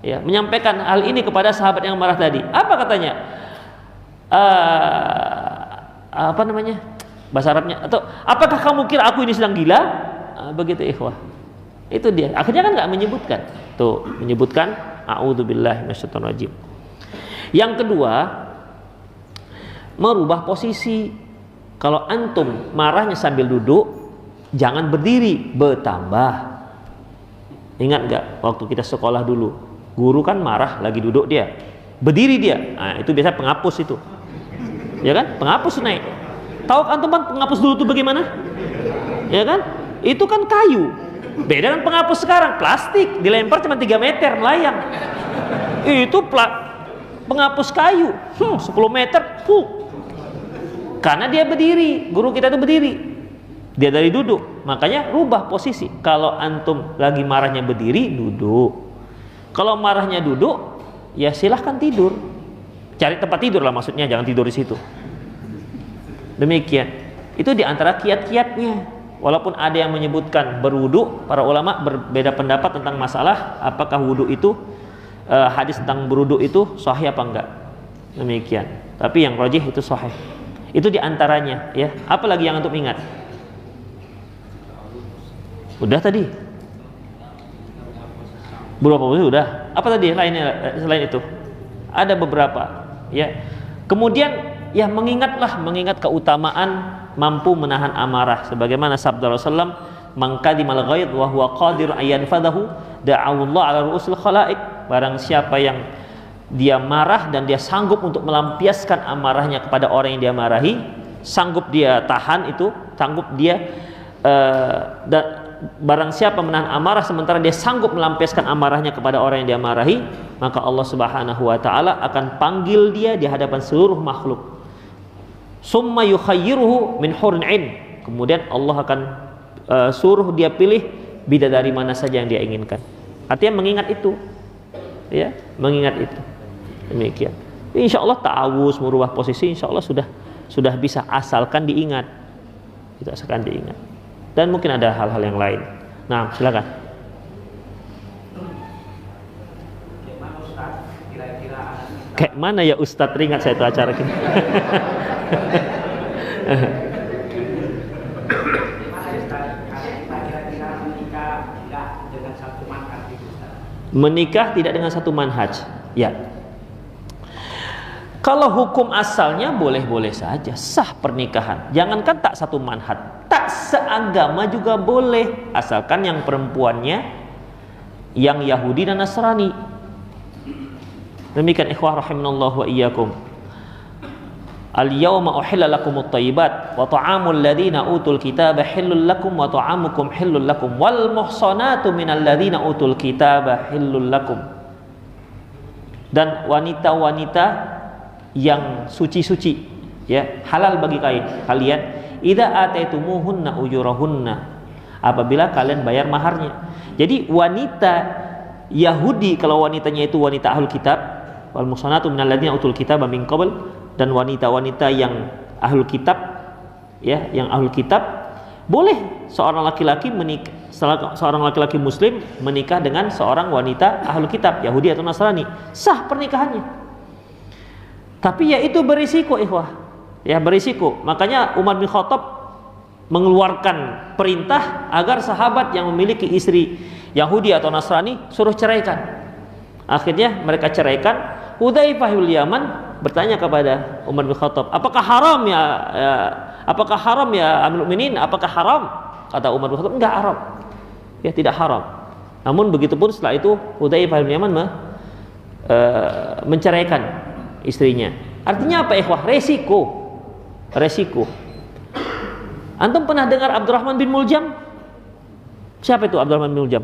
ya, menyampaikan hal ini kepada sahabat yang marah tadi. Apa katanya? Apa namanya? Bahasa Arabnya, atau apakah kamu kira aku ini sedang gila? Begitu ikhwah. Itu dia. Akhirnya kan nggak menyebutkan. Tuh, menyebutkan a'udzubillahi minasyaitonirrajim. Yang kedua, merubah posisi. Kalau antum marahnya sambil duduk, jangan berdiri, bertambah. Ingat nggak waktu kita sekolah dulu, guru kan marah lagi duduk dia, berdiri dia. Nah, itu biasa penghapus itu, ya kan? Penghapus naik. Tahu antum kan penghapus dulu itu bagaimana? Ya kan? Itu kan kayu. Beda dengan penghapus sekarang, plastik, dilempar cuma 3 meter melayang. Itu penghapus kayu, 10 meter. Karena dia berdiri, guru kita itu berdiri. Dia dari duduk, makanya rubah posisi. Kalau antum lagi marahnya berdiri, duduk. Kalau marahnya duduk, ya silahkan tidur. Cari tempat tidur lah maksudnya, jangan tidur di situ. Demikian. Itu diantara kiat-kiatnya. Walaupun ada yang menyebutkan berwudu, para ulama berbeda pendapat tentang masalah apakah wudu itu hadis tentang berwudu itu sahih apa enggak. Demikian. Tapi yang rajih itu sahih. Itu diantaranya, ya. Apalagi yang antum ingat? Udah tadi. Beberapa posisi udah. Apa tadi lainnya selain itu? Ada beberapa, ya. Kemudian ya mengingat keutamaan mampu menahan amarah, sebagaimana sabda Rasulullah, "Man kadimal ghaid wa huwa qadir ayyan fadahu da'awullah ala ru'usil khalaik." Barang siapa yang dia marah dan dia sanggup untuk melampiaskan amarahnya kepada orang yang dia marahi, sanggup dia tahan itu, sanggup dia barang siapa menahan amarah sementara dia sanggup melampiaskan amarahnya kepada orang yang dia marahi, maka Allah Subhanahu wa taala akan panggil dia di hadapan seluruh makhluk. Summa yukhayyiruhu min hurin 'ain. Kemudian Allah akan suruh dia pilih bidadari mana saja yang dia inginkan. Artinya mengingat itu. Ya, mengingat itu. Demikian. Insyaallah ta'awuz, merubah posisi insyaallah sudah bisa, asalkan diingat. Itu asalkan diingat. Dan mungkin ada hal-hal yang lain. Nah, silakan. Kayak mana ya Ustadz, ringat saya itu acara kita. Menikah tidak dengan satu manhaj. Ya. Kalau hukum asalnya boleh-boleh saja, sah pernikahan. Jangankan tak satu manhaj, tak seagama juga boleh, asalkan yang perempuannya yang Yahudi dan Nasrani. Demikian ikhwah rahimanallahu wa iyyakum. Al-yawma uhilla lakumut thayyibat wa ta'amul ladzina utul kitaba hillul lakum wa ta'amukum hillul lakum wal muhsanatu minal ladzina utul kitaba hillul lakum. Dan wanita-wanita yang suci-suci, ya, halal bagi kalian idza ataitumuhunna ujurahunna, apabila kalian bayar maharnya. Jadi wanita Yahudi, kalau wanitanya itu wanita ahlul kitab, wal muhsanatu minal ladzina utul kitaba min qabl, dan wanita-wanita yang ahlul kitab, ya, yang ahlul kitab, boleh seorang laki-laki muslim menikah dengan seorang wanita ahlul kitab, Yahudi atau Nasrani, sah pernikahannya. Tapi ya itu berisiko ikhwah, ya berisiko. Makanya Umar bin Khattab mengeluarkan perintah agar sahabat yang memiliki istri Yahudi atau Nasrani, suruh ceraikan. Akhirnya mereka ceraikan. Hudzaifah bin Yaman bertanya kepada Umar bin Khattab, apakah haram ya, apakah haram ya Amirul Mukminin, apakah haram? Kata Umar bin Khattab, enggak haram. Ya, tidak haram. Namun begitupun setelah itu Hudzaifah bin Yaman menceraikan istrinya. Artinya apa ikhwah? Resiko. Antum pernah dengar Abdurrahman bin Muljam? Siapa itu Abdurrahman bin Muljam?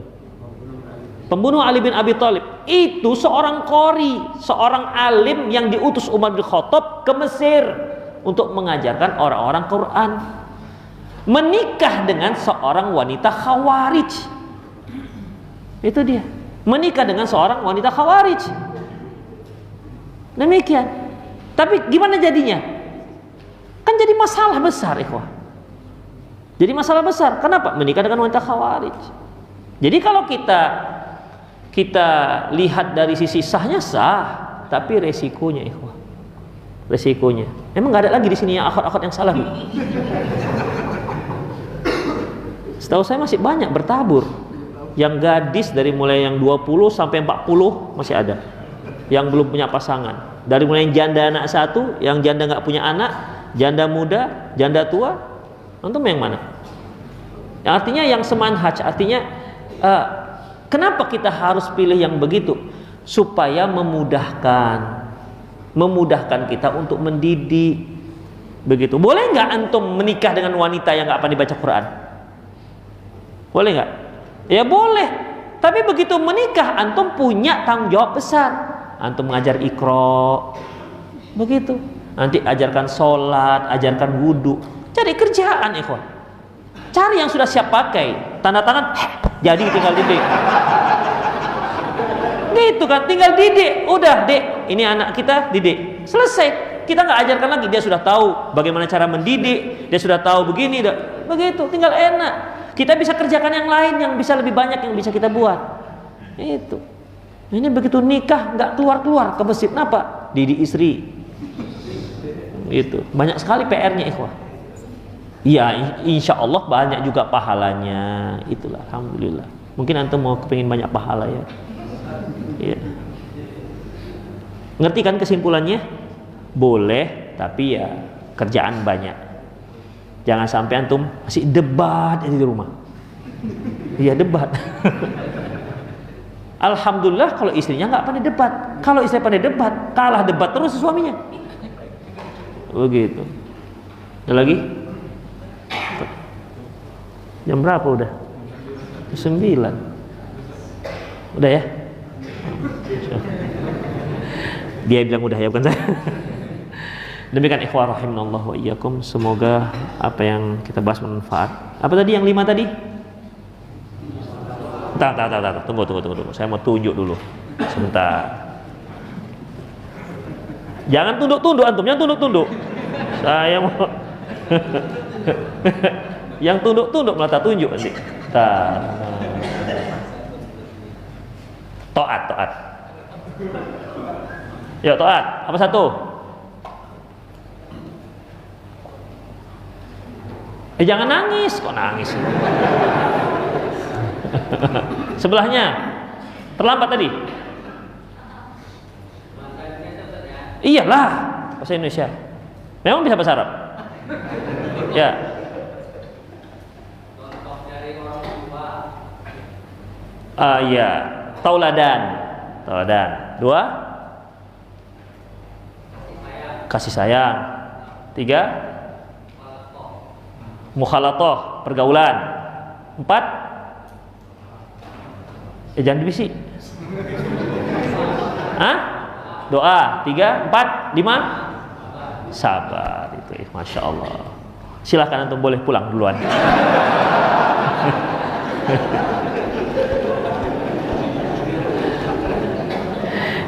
Pembunuh Ali bin Abi Thalib. Itu seorang qori, seorang alim yang diutus Umar bin Khattab ke Mesir untuk mengajarkan orang-orang Quran. Menikah dengan seorang wanita Khawarij. Itu dia. Menikah dengan seorang wanita Khawarij. Demikian. Tapi gimana jadinya? Kan jadi masalah besar, ikhwah. Jadi masalah besar. Kenapa? Menikah dengan wanita Khawarij. Jadi kalau kita lihat dari sisi sahnya sah, tapi resikonya ikhwah. Resikonya. Emang nggak ada lagi di sini yang akhwat-akhwat yang salah. Setahu saya masih banyak bertabur. Yang gadis dari mulai yang 20 sampai 40 masih ada. Yang belum punya pasangan. Dari mulai yang janda anak satu, yang janda nggak punya anak, janda muda, janda tua, antum yang mana? Artinya yang semanhaj, artinya kenapa kita harus pilih yang begitu? Supaya memudahkan kita untuk mendidik. Begitu. Boleh nggak antum menikah dengan wanita yang nggak pandai baca Quran? Boleh nggak? Ya boleh. Tapi begitu menikah, antum punya tanggung jawab besar. Antum mengajar Iqra, begitu. Nanti ajarkan sholat, ajarkan wudhu. Cari kerjaan, ikhwan. Cari yang sudah siap pakai. Tanda tangan, jadi tinggal didik. Gitu kan, tinggal didik. Udah, dek, ini anak kita, didik. Selesai. Kita nggak ajarkan lagi. Dia sudah tahu bagaimana cara mendidik. Dia sudah tahu begini, begitu. Tinggal enak. Kita bisa kerjakan yang lain yang bisa lebih banyak yang bisa kita buat. Itu. Ini begitu nikah nggak keluar ke masjid, kenapa? Didik istri. Itu banyak sekali PR-nya, ikhwah. Iya, insya Allah banyak juga pahalanya. Itulah, alhamdulillah. Mungkin antum mau kepengin banyak pahala ya. Iya. Ngerti kan kesimpulannya? Boleh, tapi ya kerjaan banyak. Jangan sampai antum masih debat di rumah. Iya, debat. Alhamdulillah kalau istrinya nggak pandai debat. Kalau istri pandai debat, kalah debat terus suaminya. Begitu. Ada lagi? Jam berapa udah? 9. Udah ya? Dia bilang udah ya, bukan saya. Demikian ikhwah rahimanallah wa iyyakum. Semoga apa yang kita bahas bermanfaat. Apa tadi yang 5 tadi? Tunggu. Saya mau tunjuk dulu. Sebentar. Jangan tunduk-tunduk antum, jangan tunduk-tunduk. Saya mau yang tunduk-tunduk malah tak tunjuk nanti. Taat. Ya, taat. Apa satu? Jangan nangis. Kok nangis? Sebelahnya terlambat tadi. Iyalah, bahasa Indonesia. Memang bisa bahasa Arab. Ya. Ya, tauladan. 2, kasih sayang. 3, mukhalatoh, pergaulan. 4, jangan dibisik. Doa. 3, 4, 5, sabar. Itu masya Allah. Silahkan antum boleh pulang duluan.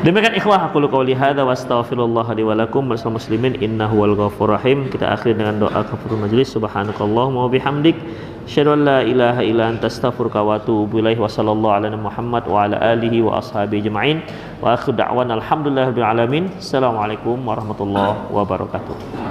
Demikian ikhwah, aku qouli hadza wa astaghfirullah li wa lakum wal muslimin innahu wal ghafurur rahim. Kita akhiri dengan doa kafaratul majlis. Subhanakallahumma wa bihamdik, asyhadu an la ilaha illa anta astaghfiruka wa atubu ilaik. Wa sallallahu ala Muhammad wa ala alihi wa ashabihi ajma'in. Wa akhiru da'wana alhamdulillahirabbil alamin. Assalamualaikum warahmatullahi wabarakatuh.